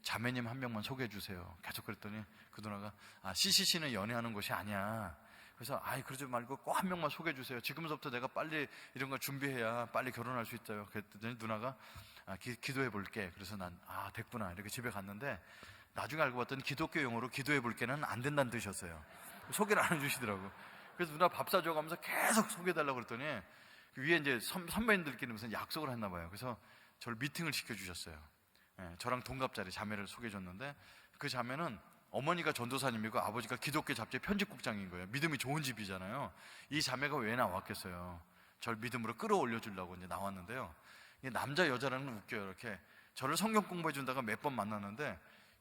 B: 자매님 한 명만 소개해 주세요. 계속 그랬더니 그 누나가 CCC는 연애하는 곳이 아니야. 그래서 그러지 말고 꼭 한 명만 소개해 주세요. 지금부터 내가 빨리 이런 걸 준비해야 빨리 결혼할 수 있어요. 그랬더니 누나가 기도해 볼게. 그래서 난 됐구나 이렇게 집에 갔는데, 나중에 알고 봤더니 기독교 용어로 기도해 볼게는 안 된다는 뜻이었어요. 소개를 안 해주시더라고. 그래서 누나 밥 사줘 가면서 계속 소개해달라고 그랬더니 위에 이제 선배님들끼리 무슨 약속을 했나 봐요. 그래서 저를 미팅을 시켜주셨어요. 저랑 동갑자리 자매를 소개해줬는데, 그 자매는 어머니가 전도사님이고 아버지가 기독교 잡지 편집국장인 거예요. 믿음이 좋은 집이잖아요. 이 자매가 왜 나왔겠어요? 저를 믿음으로 끌어올려 주려고 이제 나왔는데요. 남자 여자라는 웃겨요. 이렇게 저를 성경 공부해 준다가 몇 번 만났는데,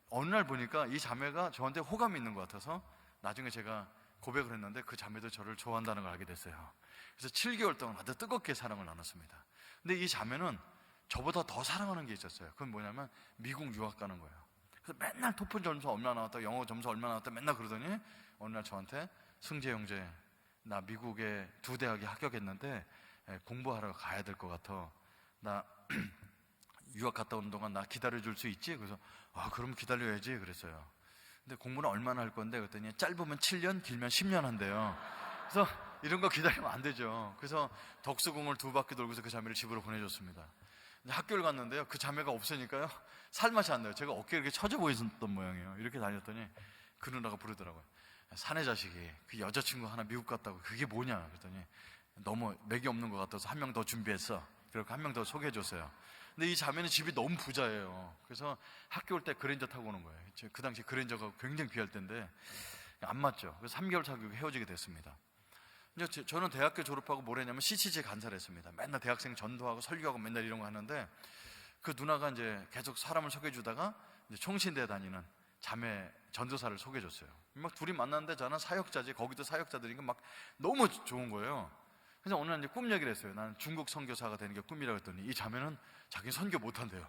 B: 어느 날 보니까 이 자매가 저한테 호감이 있는 것 같아서 나중에 제가 고백을 했는데 그 자매도 저를 좋아한다는 걸 알게 됐어요. 그래서 7개월 동안 아주 뜨겁게 사랑을 나눴습니다. 근데 이 자매는 저보다 더 사랑하는 게 있었어요. 그건 뭐냐면 미국 유학 가는 거예요. 그래서 맨날 토플 점수 얼마 나왔다, 영어 점수 얼마 나왔다 맨날 그러더니 어느 날 저한테, 승재 형제, 나 미국에 2대학에 합격했는데 공부하러 가야 될 것 같아. 나 유학 갔다 오는 동안 나 기다려줄 수 있지? 그래서 그럼 기다려야지 그랬어요. 근데 공부는 얼마나 할 건데? 그랬더니 짧으면 7년, 길면 10년 한대요. 그래서 이런 거 기다리면 안 되죠. 그래서 덕수궁을 2바퀴 돌고서 그 자매를 집으로 보내줬습니다. 학교를 갔는데요, 그 자매가 없으니까요 살맛이 안 나요. 제가 어깨에 이렇게 처져 보였던 모양이에요. 이렇게 다녔더니 그 누나가 부르더라고요. 사내 자식이 그 여자친구 하나 미국 갔다고, 그게 뭐냐 그랬더니 너무 맥이 없는 것 같아서 한 명 더 준비했어. 그리고 한 명 더 소개해줬어요. 근데 이 자매는 집이 너무 부자예요. 그래서 학교 올 때 그랜저 타고 오는 거예요. 그 당시 그랜저가 굉장히 귀할 때인데 안 맞죠. 그래서 3개월 사귀고 헤어지게 됐습니다. 이제 저는 대학교 졸업하고 뭘 했냐면 CCG 간사를 했습니다. 맨날 대학생 전도하고 설교하고 맨날 이런 거 하는데, 그 누나가 이제 계속 사람을 소개해주다가 이제 총신대에 다니는 자매 전도사를 소개해줬어요. 막 둘이 만났는데 저는 사역자지, 거기도 사역자들이니까 막 너무 좋은 거예요. 그래서 오늘 이제 꿈 얘기를 했어요. 나는 중국 선교사가 되는 게 꿈이라고 했더니 이 자매는 자기 선교 못한대요.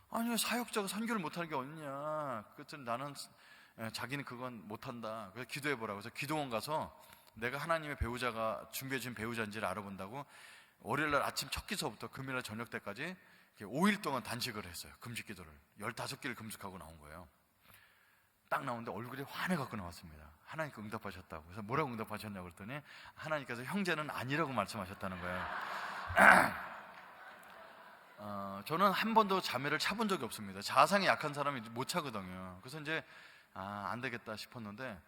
B: 아니, 사역자가 선교를 못하는 게 어딨냐. 그랬더니 나는 자기는 그건 못한다. 그래서 기도해보라고 해서 기도원 가서 내가 하나님의 배우자가 준비해준 배우자인지를 알아본다고 월요일날 아침 첫 기서부터 금요일날 저녁 때까지 5일 동안 단식을 했어요. 금식 기도를 15끼를 금식하고 나온 거예요. 딱 나오는데 얼굴이 환해갖고 나왔습니다. 하나님께 응답하셨다고. 그래서 뭐라고 응답하셨냐고 그랬더니 하나님께서 형제는 아니라고 말씀하셨다는 거예요. 저는 한 번도 자매를 차본 적이 없습니다. 자상이 약한 사람이 못 차거든요. 그래서 이제 안 되겠다 싶었는데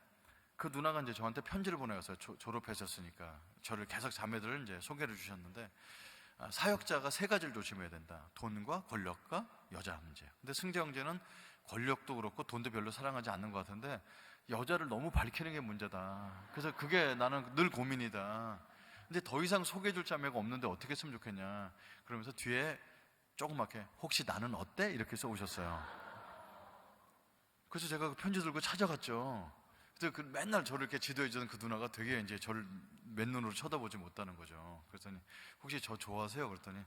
B: 그 누나가 이제 저한테 편지를 보내었어요. 졸업하셨으니까 저를 계속 자매들을 이제 소개를 주셨는데 사역자가 세 가지를 조심해야 된다. 돈과 권력과 여자 문제. 근데 승재 형제는 권력도 그렇고 돈도 별로 사랑하지 않는 것 같은데 여자를 너무 밝히는 게 문제다. 그래서 그게 나는 늘 고민이다. 근데 더 이상 소개해줄 자매가 없는데 어떻게 했으면 좋겠냐. 그러면서 뒤에 조그맣게 혹시 나는 어때? 이렇게 써오셨어요. 그래서 제가 그 편지 들고 찾아갔죠. 그래서 맨날 저를 이렇게 지도해주는 그 누나가 되게 이제 저를 맨눈으로 쳐다보지 못하는 거죠. 그랬더니 혹시 저 좋아하세요? 그랬더니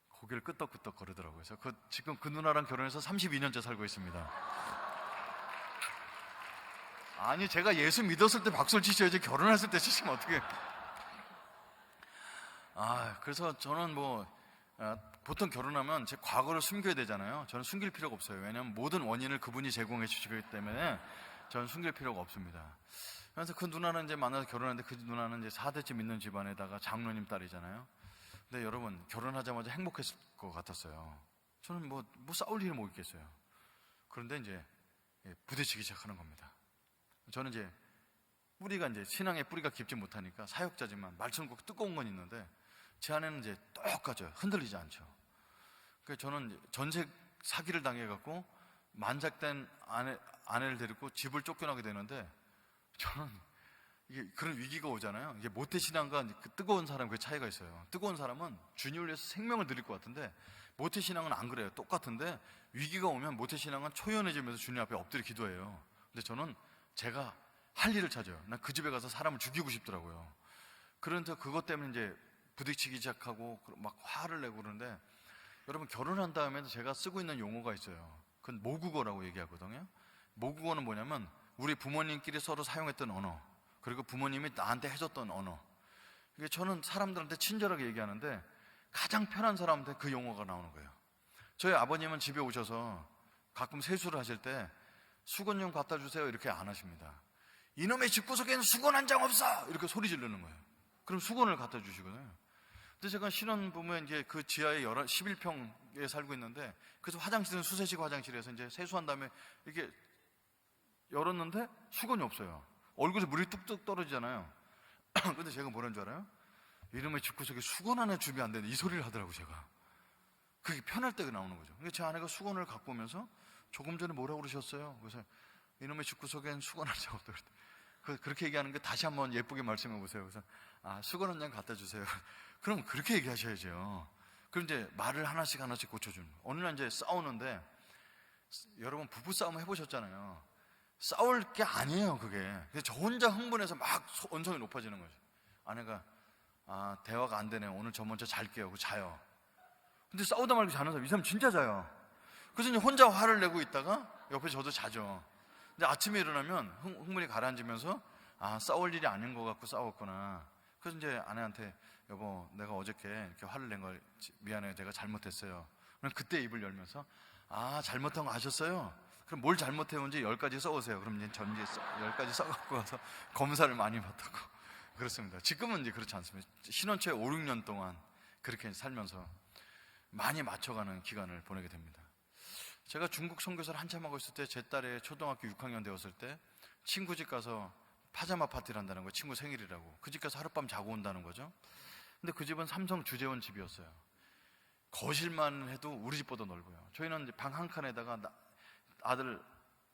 B: 고개를 끄덕끄덕 거리더라고요. 그래서 지금 그 누나랑 결혼해서 32년째 살고 있습니다. 아니 제가 예수 믿었을 때 박수를 치셔야지 결혼했을 때 치시면 어떻게? 그래서 저는 보통 결혼하면 제 과거를 숨겨야 되잖아요. 저는 숨길 필요가 없어요. 왜냐하면 모든 원인을 그분이 제공해 주시기 때문에 저는 숨길 필요가 없습니다. 그래서 그 누나는 이제 만나서 결혼했는데 그 누나는 이제 4대째 믿는 집안에다가 장로님 딸이잖아요. 근데 여러분 결혼하자마자 행복했을 것 같았어요. 저는 뭐 싸울 일이 뭐 있겠어요. 그런데 이제 부딪히기 시작하는 겁니다. 저는 이제 신앙의 뿌리가 깊지 못하니까 사역자지만 말처럼 꼭 뜨거운 건 있는데 제 안에는 이제 똑같아요. 흔들리지 않죠. 그래서 저는 전세 사기를 당해갖고 만삭된 아내를 데리고 집을 쫓겨나게 되는데 저는 이게 그런 위기가 오잖아요. 이게 모태신앙과 그 뜨거운 사람 그 차이가 있어요. 뜨거운 사람은 주님을 위해서 생명을 드릴 것 같은데 모태신앙은 안 그래요. 똑같은데 위기가 오면 모태신앙은 초연해지면서 주님 앞에 엎드려 기도해요. 근데 저는 제가 할 일을 찾아요. 난 그 집에 가서 사람을 죽이고 싶더라고요. 그런데 그것 때문에 이제 부딪히기 시작하고 막 화를 내고 그러는데 여러분 결혼한 다음에도 제가 쓰고 있는 용어가 있어요. 그건 모국어라고 얘기하거든요. 모국어는 뭐냐면 우리 부모님끼리 서로 사용했던 언어, 그리고 부모님이 나한테 해줬던 언어. 이게 저는 사람들한테 친절하게 얘기하는데 가장 편한 사람한테 그 용어가 나오는 거예요. 저희 아버님은 집에 오셔서 가끔 세수를 하실 때 수건 좀 갖다 주세요 이렇게 안 하십니다. 이놈의 집구석에는 수건 한 장 없어! 이렇게 소리 지르는 거예요. 그럼 수건을 갖다 주시거든요. 근데 제가 신혼부부에 이제 그 지하에 11평에 살고 있는데 그래서 화장실은 수세식 화장실에서 이제 세수한 다음에 이렇게 열었는데 수건이 없어요. 얼굴에 물이 뚝뚝 떨어지잖아요. 근데 제가 뭐라는 줄 알아요? 이놈의 집구석에 수건 하나 주면 안 되는데 이 소리를 하더라고 제가. 그게 편할 때가 나오는 거죠. 그러니까 제 아내가 수건을 갖고 오면서 조금 전에 뭐라고 그러셨어요? 그래서 이놈의 집구석엔 수건 한 장 없다. 그렇게 얘기하는 게 다시 한번 예쁘게 말씀해 보세요. 그래서 수건 한 장 갖다 주세요. 그럼 그렇게 얘기하셔야죠. 그럼 이제 말을 하나씩 고쳐주는. 어느 날 이제 싸우는데 여러분 부부 싸움 해보셨잖아요. 싸울 게 아니에요 그게. 그래서 저 혼자 흥분해서 막 언성이 높아지는 거죠. 아내가 대화가 안 되네요. 오늘 저 먼저 잘게요. 그리고 자요. 근데 싸우다 말고 자는 사람 이 사람 진짜 자요. 그래서 이제 혼자 화를 내고 있다가 옆에 저도 자죠. 근데 아침에 일어나면 흥분이 가라앉으면서 싸울 일이 아닌 것 같고 싸웠구나. 그래서 이제 아내한테 여보 내가 어저께 이렇게 화를 낸 걸 미안해요. 내가 잘못했어요. 그럼 그때 입을 열면서 잘못한 거 아셨어요? 그럼 뭘 잘못해온지 10가지 써오세요. 그럼 이제 전지 10가지 써갖고 와서 검사를 많이 받았고 그렇습니다. 지금은 이제 그렇지 않습니다. 신혼 초에 5, 6년 동안 그렇게 살면서 많이 맞춰가는 기간을 보내게 됩니다. 제가 중국 선교사를 한참 하고 있을 때 제 딸이 초등학교 6학년 되었을 때 친구 집 가서 파자마 파티를 한다는 거예요. 친구 생일이라고. 그 집 가서 하룻밤 자고 온다는 거죠. 근데 그 집은 삼성 주재원 집이었어요. 거실만 해도 우리 집보다 넓어요. 저희는 방 한 칸에다가 아들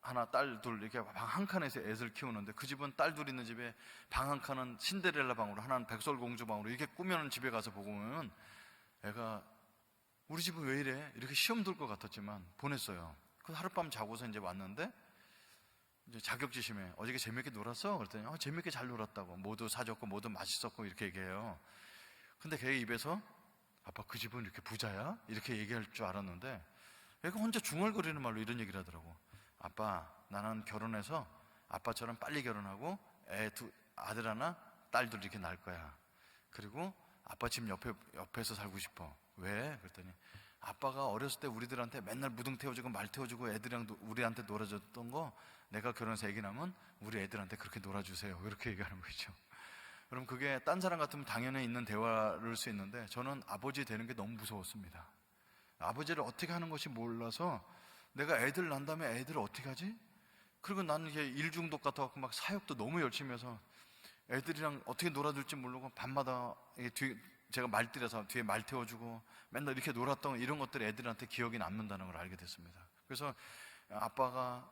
B: 하나, 딸 둘 이렇게 방 한 칸에서 애들 키우는데 그 집은 딸 둘 있는 집에 방 한 칸은 신데렐라 방으로, 하나는 백설공주 방으로 이렇게 꾸며놓은 집에 가서 보고 오면 애가 우리 집은 왜 이래? 이렇게 시험 들 것 같았지만 보냈어요. 그래서 하룻밤 자고서 이제 왔는데 이제 자격지심에 어저께 재밌게 놀았어? 그랬더니 재밌게 잘 놀았다고. 모두 사줬고 모두 맛있었고 이렇게 얘기해요. 근데 걔 입에서 아빠 그 집은 이렇게 부자야? 이렇게 얘기할 줄 알았는데 애가 혼자 중얼거리는 말로 이런 얘기를 하더라고. 아빠 나는 결혼해서 아빠처럼 빨리 결혼하고 아들 하나 딸 둘 이렇게 낳을 거야. 그리고 아빠 집 옆에서 살고 싶어. 왜? 그랬더니 아빠가 어렸을 때 우리들한테 맨날 무등 태워주고 말 태워주고 애들이랑 우리한테 놀아줬던 거 내가 결혼해서 애기 낳으면 우리 애들한테 그렇게 놀아주세요. 이렇게 얘기하는 거죠. 그럼 그게 딴 사람 같으면 당연히 있는 대화를 수 있는데 저는 아버지 되는 게 너무 무서웠습니다. 아버지를 어떻게 하는 것이 몰라서 내가 애들 낳은 다음에 애들을 어떻게 하지? 그리고 나는 이게 일 중독 같아갖고 막 사역도 너무 열심히 해서 애들이랑 어떻게 놀아줄지 모르고 밤마다 제가 말띠라서 뒤에 말 태워주고 맨날 이렇게 놀았던 이런 것들이 애들한테 기억이 남는다는 걸 알게 됐습니다. 그래서 아빠가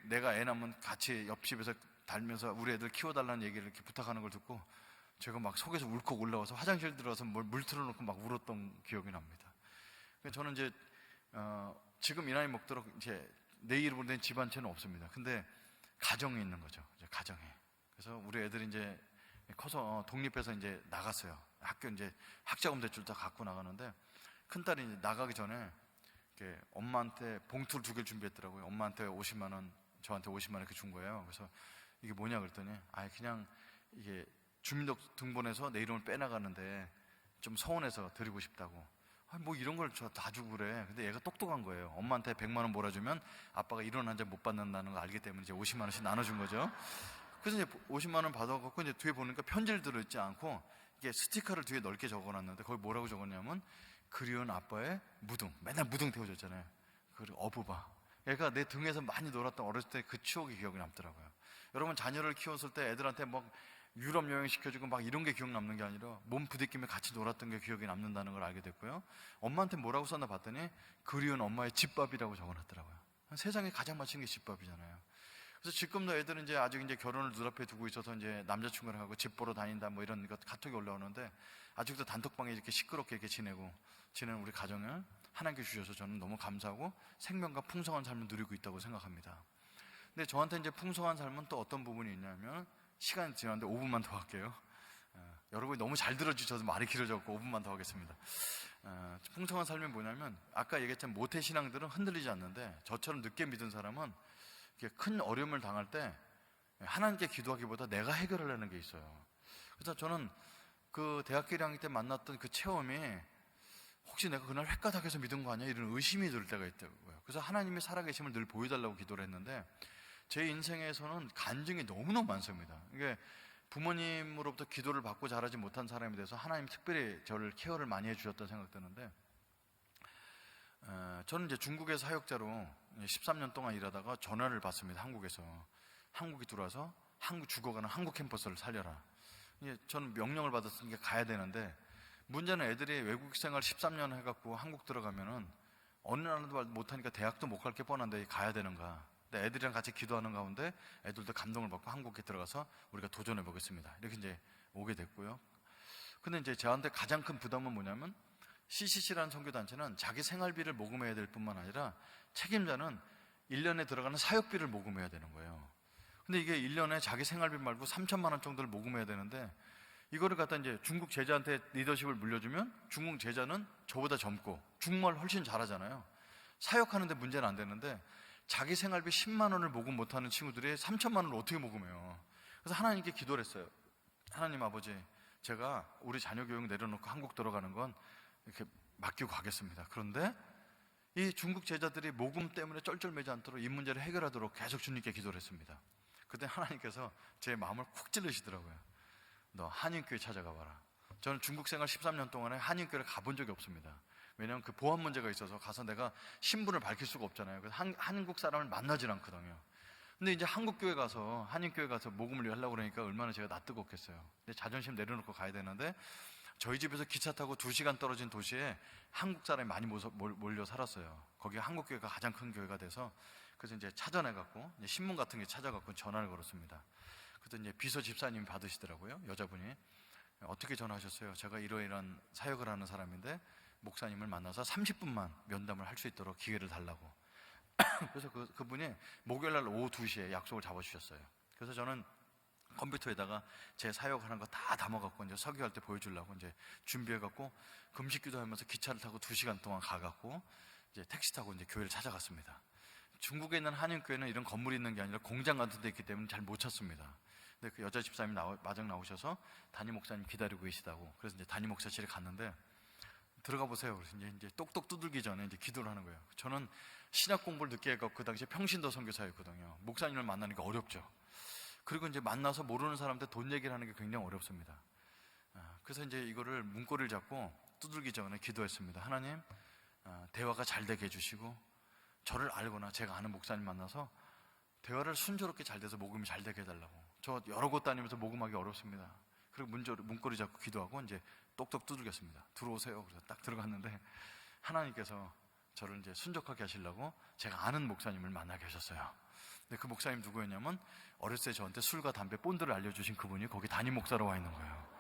B: 내가 애 낳으면 같이 옆집에서 달면서 우리 애들 키워달라는 얘기를 이렇게 부탁하는 걸 듣고 제가 막 속에서 울컥 올라와서 화장실 들어가서 물 틀어놓고 막 울었던 기억이 납니다. 저는 이제 지금 이 나이 먹도록 이제 내 이름으로 된 집안채는 없습니다. 근데 가정에 있는 거죠. 이제 가정에. 그래서 우리 애들이 이제 커서 독립해서 이제 나갔어요. 학교 이제 학자금 대출 다 갖고 나가는데 큰딸이 이제 나가기 전에 이렇게 엄마한테 봉투를 2개를 준비했더라고요. 엄마한테 50만 원, 저한테 50만 원 이렇게 준 거예요. 그래서 이게 뭐냐 그랬더니 그냥 이게 주민등록번호에서 내 이름을 빼나가는데 좀 서운해서 드리고 싶다고. 뭐 이런 걸 저 다 주고 그래. 근데 얘가 똑똑한 거예요. 엄마한테 100만 원 몰아주면 아빠가 1원 한 장 못 받는다는 걸 알기 때문에 이제 50만 원씩 나눠준 거죠. 그래서 이제 50만 원 받아갖고 이제 뒤에 보니까 편지를 들어있지 않고 이게 스티커를 뒤에 넓게 적어놨는데 거기 뭐라고 적었냐면 그리운 아빠의 무등. 맨날 무등 태워줬잖아요. 그리고 어부바. 얘가 내 등에서 많이 놀았던 어렸을 때 그 추억이 기억이 남더라고요. 여러분 자녀를 키웠을 때 애들한테 막 유럽 여행 시켜주고 막 이런 게 기억 남는 게 아니라 몸 부대끼며 같이 놀았던 게 기억이 남는다는 걸 알게 됐고요. 엄마한테 뭐라고 썼나 봤더니 그리운 엄마의 집밥이라고 적어놨더라고요. 세상에 가장 맛있는 게 집밥이잖아요. 그래서 지금도 애들은 이제 아직 이제 결혼을 눈앞에 두고 있어서 이제 남자친구랑 하고 집 보러 다닌다 뭐 이런 것 카톡이 올라오는데 아직도 단톡방에 이렇게 시끄럽게 이렇게 지내는 우리 가정을 하나님께 주셔서 저는 너무 감사하고 생명과 풍성한 삶을 누리고 있다고 생각합니다. 근데 저한테 이제 풍성한 삶은 또 어떤 부분이 있냐면 시간이 지났는데 5분만 더 할게요. 여러분이 너무 잘 들어주셔서 말이 길어졌고 5분만 더 하겠습니다. 풍성한 삶이 뭐냐면 아까 얘기했지만 모태신앙들은 흔들리지 않는데 저처럼 늦게 믿은 사람은 이렇게 큰 어려움을 당할 때 하나님께 기도하기보다 내가 해결하려는 게 있어요. 그래서 저는 그 대학교 1학년 때 만났던 그 체험이 혹시 내가 그날 획가닥해서 믿은 거 아니야? 이런 의심이 들 때가 있더라고요. 그래서 하나님이 살아계심을 늘 보여달라고 기도를 했는데 제 인생에서는 간증이 너무너무 많습니다. 이게 부모님으로부터 기도를 받고 자라지 못한 사람에 대해서 하나님 특별히 저를 케어를 많이 해주셨다는 생각 드는데 저는 이제 중국의 사역자로 13년 동안 일하다가 전화를 받습니다. 한국에서. 한국이 들어와서 죽어가는 한국 캠퍼스를 살려라. 저는 명령을 받았으니까 가야 되는데 문제는 애들이 외국 생활 13년 해갖고 한국 들어가면은 어느 나라도 못하니까 대학도 못 갈 게 뻔한데 가야 되는가. 근데 애들이랑 같이 기도하는 가운데 애들도 감동을 받고 한국에 들어가서 우리가 도전해 보겠습니다. 이렇게 이제 오게 됐고요. 근데 이제 저한테 가장 큰 부담은 뭐냐면 CCC라는 선교단체는 자기 생활비를 모금해야 될 뿐만 아니라 책임자는 1년에 들어가는 사역비를 모금해야 되는 거예요. 근데 이게 1년에 자기 생활비 말고 3천만 원 정도를 모금해야 되는데 이거를 갖다 이제 중국 제자한테 리더십을 물려주면 중국 제자는 저보다 젊고 중국말 훨씬 잘하잖아요. 사역하는데 문제는 안 되는데 자기 생활비 10만 원을 모금 못하는 친구들이 3천만 원을 어떻게 모금해요? 그래서 하나님께 기도를 했어요. 하나님 아버지, 제가 우리 자녀 교육 내려놓고 한국 들어가는 건 이렇게 맡기고 가겠습니다. 그런데 이 중국 제자들이 모금 때문에 쩔쩔매지 않도록 이 문제를 해결하도록 계속 주님께 기도를 했습니다. 그때 하나님께서 제 마음을 쿡 찔르시더라고요. 너 한인교회 찾아가 봐라. 저는 중국 생활 13년 동안에 한인교회를 가본 적이 없습니다. 왜냐하면 그 보안 문제가 있어서 가서 내가 신분을 밝힐 수가 없잖아요. 그래서 한국 사람을 만나질 않거든요. 근데 이제 한국교회 가서 한인교회 가서 모금을 하려고 그러니까 얼마나 제가 낯뜨겁겠어요. 근데 자존심 내려놓고 가야 되는데 저희 집에서 기차 타고 2시간 떨어진 도시에 한국 사람이 많이 몰려 살았어요. 거기 한국교회가 가장 큰 교회가 돼서 그래서 이제 찾아내갖고 신문 같은 게 찾아갖고 전화를 걸었습니다. 그래서 이제 비서 집사님이 받으시더라고요. 여자분이. 어떻게 전화하셨어요? 제가 이러이러한 사역을 하는 사람인데 목사님을 만나서 30분만 면담을 할 수 있도록 기회를 달라고. 그래서 그분이 목요일날 오후 2시에 약속을 잡아주셨어요. 그래서 저는 컴퓨터에다가 제 사역하는 거 다 담아갖고 이제 설교할 때 보여주려고 이제 준비해갖고 금식기도 하면서 기차를 타고 2시간 동안 가갖고 이제 택시 타고 이제 교회를 찾아갔습니다. 중국에 있는 한인교회는 이런 건물이 있는 게 아니라 공장 같은 데 있기 때문에 잘 못 찾습니다. 근데 그 여자 집사님이 마중 나오셔서 담임 목사님 기다리고 계시다고. 그래서 이제 담임 목사실에 갔는데 들어가 보세요. 그래서 이제 똑똑 두들기 전에 이제 기도를 하는 거예요. 저는 신학 공부를 늦게 해갖고 그 당시에 평신도 선교사였거든요. 목사님을 만나는 게 어렵죠. 그리고 이제 만나서 모르는 사람한테 돈 얘기를 하는 게 굉장히 어렵습니다. 그래서 이제 이거를 문고리를 잡고 두들기 전에 기도했습니다. 하나님, 대화가 잘 되게 해주시고 저를 알거나 제가 아는 목사님 만나서 대화를 순조롭게 잘 돼서 복음이 잘 되게 해달라고. 저 여러 곳 다니면서 복음하기 어렵습니다. 그리고 문고리 잡고 기도하고 이제 똑똑 두들겼습니다. 들어오세요. 그래서 딱 들어갔는데 하나님께서 저를 이제 순적하게 하시려고 제가 아는 목사님을 만나게 하셨어요. 근데 그 목사님 누구였냐면 어렸을 때 저한테 술과 담배 본드를 알려주신 그분이 거기 담임 목사로 와 있는 거예요.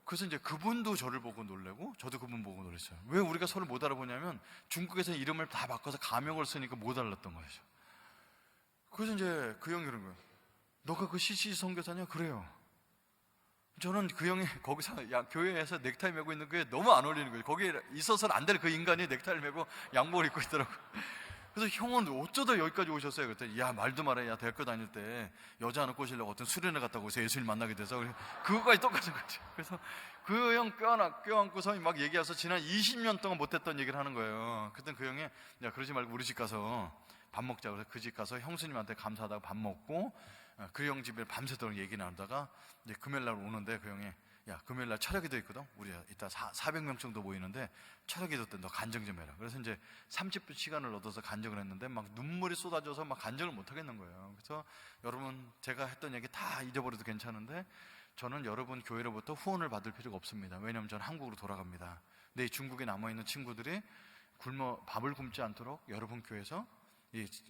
B: 그래서 이제 그분도 저를 보고 놀래고 저도 그분 보고 놀랐어요. 왜 우리가 서로 못 알아보냐면 중국에서 이름을 다 바꿔서 가명을 쓰니까 못 알았던 거죠. 그래서 이제 그 형이 그런 거예요. 너가 그 CC 선교사냐? 그래요. 저는 그 형이 거기서 교회에서 넥타이 메고 있는 게 너무 안 어울리는 거예요. 거기에 있어서는 안 될 그 인간이 넥타이를 메고 양복을 입고 있더라고요. 그래서 형은 어쩌다 여기까지 오셨어요? 그랬더니 야, 말도 말해. 야, 대학교 다닐 때 여자 하나 꼬시려고 어떤 수련회 갔다고 해서 예수님 만나게 돼서 그거까지 똑같은 거죠. 그래서 그 형 껴안고서 막 얘기해서 지난 20년 동안 못했던 얘기를 하는 거예요. 그때 그 형이 야, 그러지 말고 우리 집 가서 밥 먹자. 그래서 그 집 가서 형수님한테 감사하다고 밥 먹고 그 형 집에 밤새도록 얘기 나누다가 이제 금요일날 오는데 그 형이 야, 금요일날 철야기도 있거든. 우리 이따 400명 정도 모이는데 철야기도 때 너 간증 좀 해라. 그래서 이제 30분 시간을 얻어서 간증을 했는데 막 눈물이 쏟아져서 막 간증을 못 하겠는 거예요. 그래서 여러분, 제가 했던 얘기 다 잊어버려도 괜찮은데 저는 여러분 교회로부터 후원을 받을 필요가 없습니다. 왜냐하면 저는 한국으로 돌아갑니다. 근데 이 중국에 남아있는 친구들이 밥을 굶지 않도록 여러분 교회에서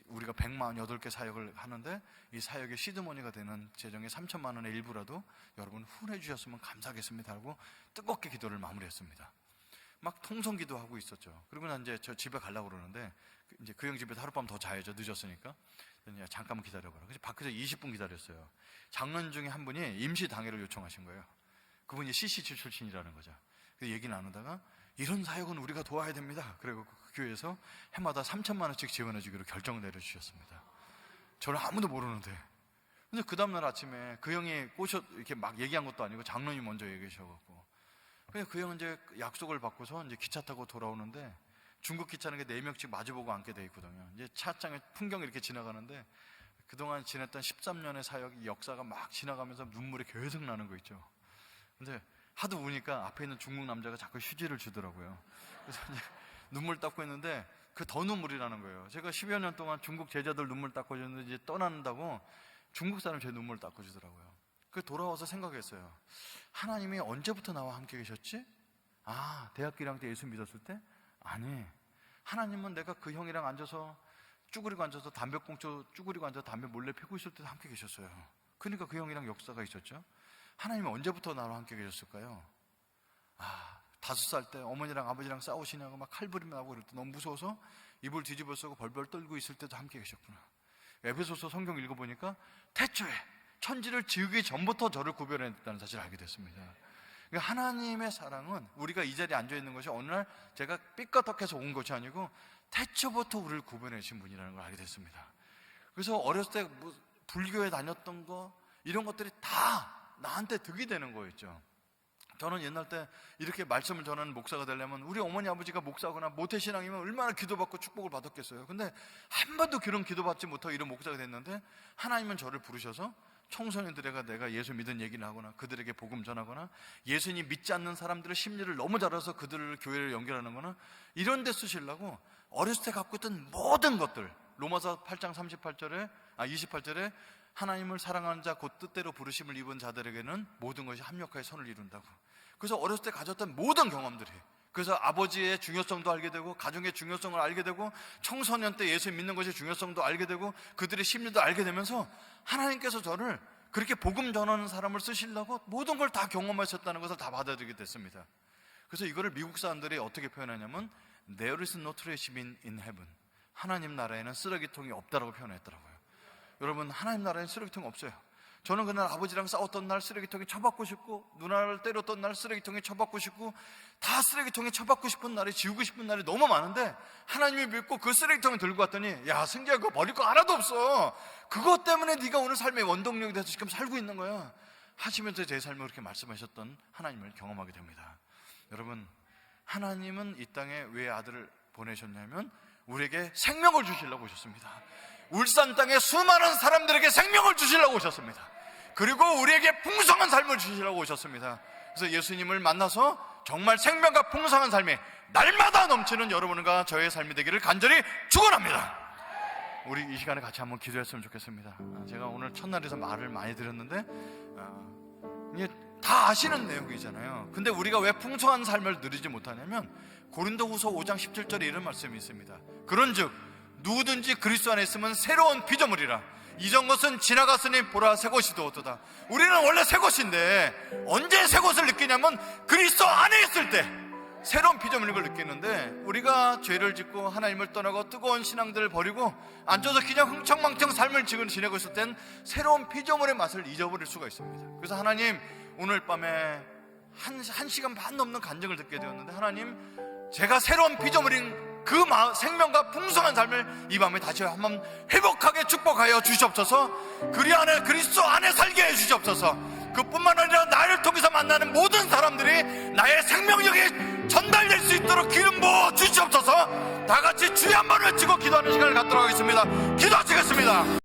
B: 우리가 148개 사역을 하는데 이 사역의 시드머니가 되는 재정의 3천만 원의 일부라도 여러분 후원해 주셨으면 감사하겠습니다 하고 뜨겁게 기도를 마무리했습니다. 막 통성기도 하고 있었죠. 그리고 난 이제 저 집에 가려고 그러는데 이제 그 형 집에서 하룻밤 더 자야죠. 늦었으니까. 야, 잠깐만 기다려봐라. 그래서 밖에서 20분 기다렸어요. 장로님 중에 한 분이 임시 당회를 요청하신 거예요. 그분이 CC7 출신이라는 거죠. 그래서 얘기 나누다가 이런 사역은 우리가 도와야 됩니다. 그리고 그 교회에서 해마다 3천만 원씩 지원해 주기로 결정을 내려주셨습니다. 저를 아무도 모르는데. 근데 그 다음날 아침에 그 형이 이렇게 막 얘기한 것도 아니고 장로님이 먼저 얘기하셔갖고. 그래서 그 형은 이제 약속을 받고서 이제 기차 타고 돌아오는데 중국 기차는 게 4명씩 마주보고 앉게 돼 있거든요. 이제 차장에 풍경이 이렇게 지나가는데 그동안 지냈던 13년의 사역 역사가 막 지나가면서 눈물이 계속 나는 거 있죠. 근데 하도 우니까 앞에 있는 중국 남자가 자꾸 휴지를 주더라고요. 그래서 이제 눈물 닦고 있는데 그 더 눈물이 나는 거예요. 제가 10여 년 동안 중국 제자들 눈물 닦아주는데 이제 떠난다고 중국 사람 제 눈물 닦아주더라고요. 그 돌아와서 생각했어요. 하나님이 언제부터 나와 함께 계셨지? 아, 대학교 1학년 때 예수 믿었을 때? 아니, 하나님은 내가 그 형이랑 앉아서 쭈그리고 앉아서 담배꽁초 쭈그리고 앉아서 담배 몰래 피고 있을 때도 함께 계셨어요. 그러니까 그 형이랑 역사가 있었죠. 하나님은 언제부터 나와 함께 계셨을까요? 5살 때 어머니랑 아버지랑 싸우시냐고 막 칼부림을 하고 그럴 때 너무 무서워서 이불 뒤집어 쓰고 벌벌 떨고 있을 때도 함께 계셨구나. 에베소서 성경 읽어보니까 태초에 천지를 지으기 전부터 저를 구별했다는 사실을 알게 됐습니다. 그러니까 하나님의 사랑은 우리가 이 자리에 앉아있는 것이 어느 날 제가 삐까덕해서 온 것이 아니고 태초부터 우리를 구별해 주신 분이라는 걸 알게 됐습니다. 그래서 어렸을 때 불교에 다녔던 거 이런 것들이 다 나한테 득이 되는 거였죠. 저는 옛날 때 이렇게 말씀을 전하는 목사가 되려면 우리 어머니 아버지가 목사거나 모태신앙이면 얼마나 기도받고 축복을 받았겠어요. 근데 한 번도 그런 기도받지 못하고 이런 목사가 됐는데 하나님은 저를 부르셔서 청소년들에게 내가 예수 믿은 얘기를 하거나 그들에게 복음 전하거나 예수님 믿지 않는 사람들의 심리를 너무 잘 알아서 그들을 교회를 연결하는 거나 이런 데 쓰시려고 어렸을 때 갖고 있던 모든 것들, 로마서 8장 28절에 하나님을 사랑하는 자 곧 뜻대로 부르심을 입은 자들에게는 모든 것이 합력하여 선을 이룬다고. 그래서 어렸을 때 가졌던 모든 경험들이, 그래서 아버지의 중요성도 알게 되고 가정의 중요성을 알게 되고 청소년 때 예수 믿는 것의 중요성도 알게 되고 그들의 심리도 알게 되면서 하나님께서 저를 그렇게 복음 전하는 사람을 쓰시려고 모든 걸 다 경험하셨다는 것을 다 받아들이게 됐습니다. 그래서 이거를 미국 사람들이 어떻게 표현하냐면 There is no trash bin in heaven. 하나님 나라에는 쓰레기통이 없다라고 표현했더라고요. 여러분, 하나님 나라에는 쓰레기통이 없어요. 저는 그날 아버지랑 싸웠던 날 쓰레기통에 쳐박고 싶고 누나를 때렸던 날 쓰레기통에 쳐박고 싶고 다 쓰레기통에 쳐박고 싶은 날이, 지우고 싶은 날이 너무 많은데 하나님이 믿고 그 쓰레기통을 들고 왔더니 야, 승기야, 그거 버릴 거 하나도 없어. 그것 때문에 네가 오늘 삶의 원동력이 돼서 지금 살고 있는 거야 하시면서 제 삶을 그렇게 말씀하셨던 하나님을 경험하게 됩니다. 여러분, 하나님은 이 땅에 왜 아들을 보내셨냐면 우리에게 생명을 주시려고 오셨습니다. 울산 땅에 수많은 사람들에게 생명을 주시려고 오셨습니다. 그리고 우리에게 풍성한 삶을 주시려고 오셨습니다. 그래서 예수님을 만나서 정말 생명과 풍성한 삶이 날마다 넘치는 여러분과 저의 삶이 되기를 간절히 축원합니다. 우리 이 시간에 같이 한번 기도했으면 좋겠습니다. 제가 오늘 첫날에서 말을 많이 드렸는데 이게 다 아시는 내용이잖아요. 근데 우리가 왜 풍성한 삶을 누리지 못하냐면 고린도후서 5장 17절에 이런 말씀이 있습니다. 그런즉 누구든지 그리스도 안에 있으면 새로운 피조물이라. 이전 것은 지나갔으니 보라 새 것이 되었도다. 우리는 원래 새 것인데 언제 새 것을 느끼냐면 그리스도 안에 있을 때 새로운 피조물인 걸 느끼는데, 우리가 죄를 짓고 하나님을 떠나고 뜨거운 신앙들을 버리고 앉아서 그냥 흥청망청 삶을 지내고 있을 땐 새로운 피조물의 맛을 잊어버릴 수가 있습니다. 그래서 하나님, 오늘 밤에 한 시간 반 넘는 간증을 듣게 되었는데, 하나님, 제가 새로운 피조물인 그 생명과 풍성한 삶을 이 밤에 다시 한번 회복하게 축복하여 주시옵소서. 그리스도 안에 살게 해 주시옵소서. 그뿐만 아니라 나를 통해서 만나는 모든 사람들이 나의 생명력이 전달될 수 있도록 기름 부어 주시옵소서. 다 같이 주여 한번 외치고 기도하는 시간을 갖도록 하겠습니다. 기도하시겠습니다.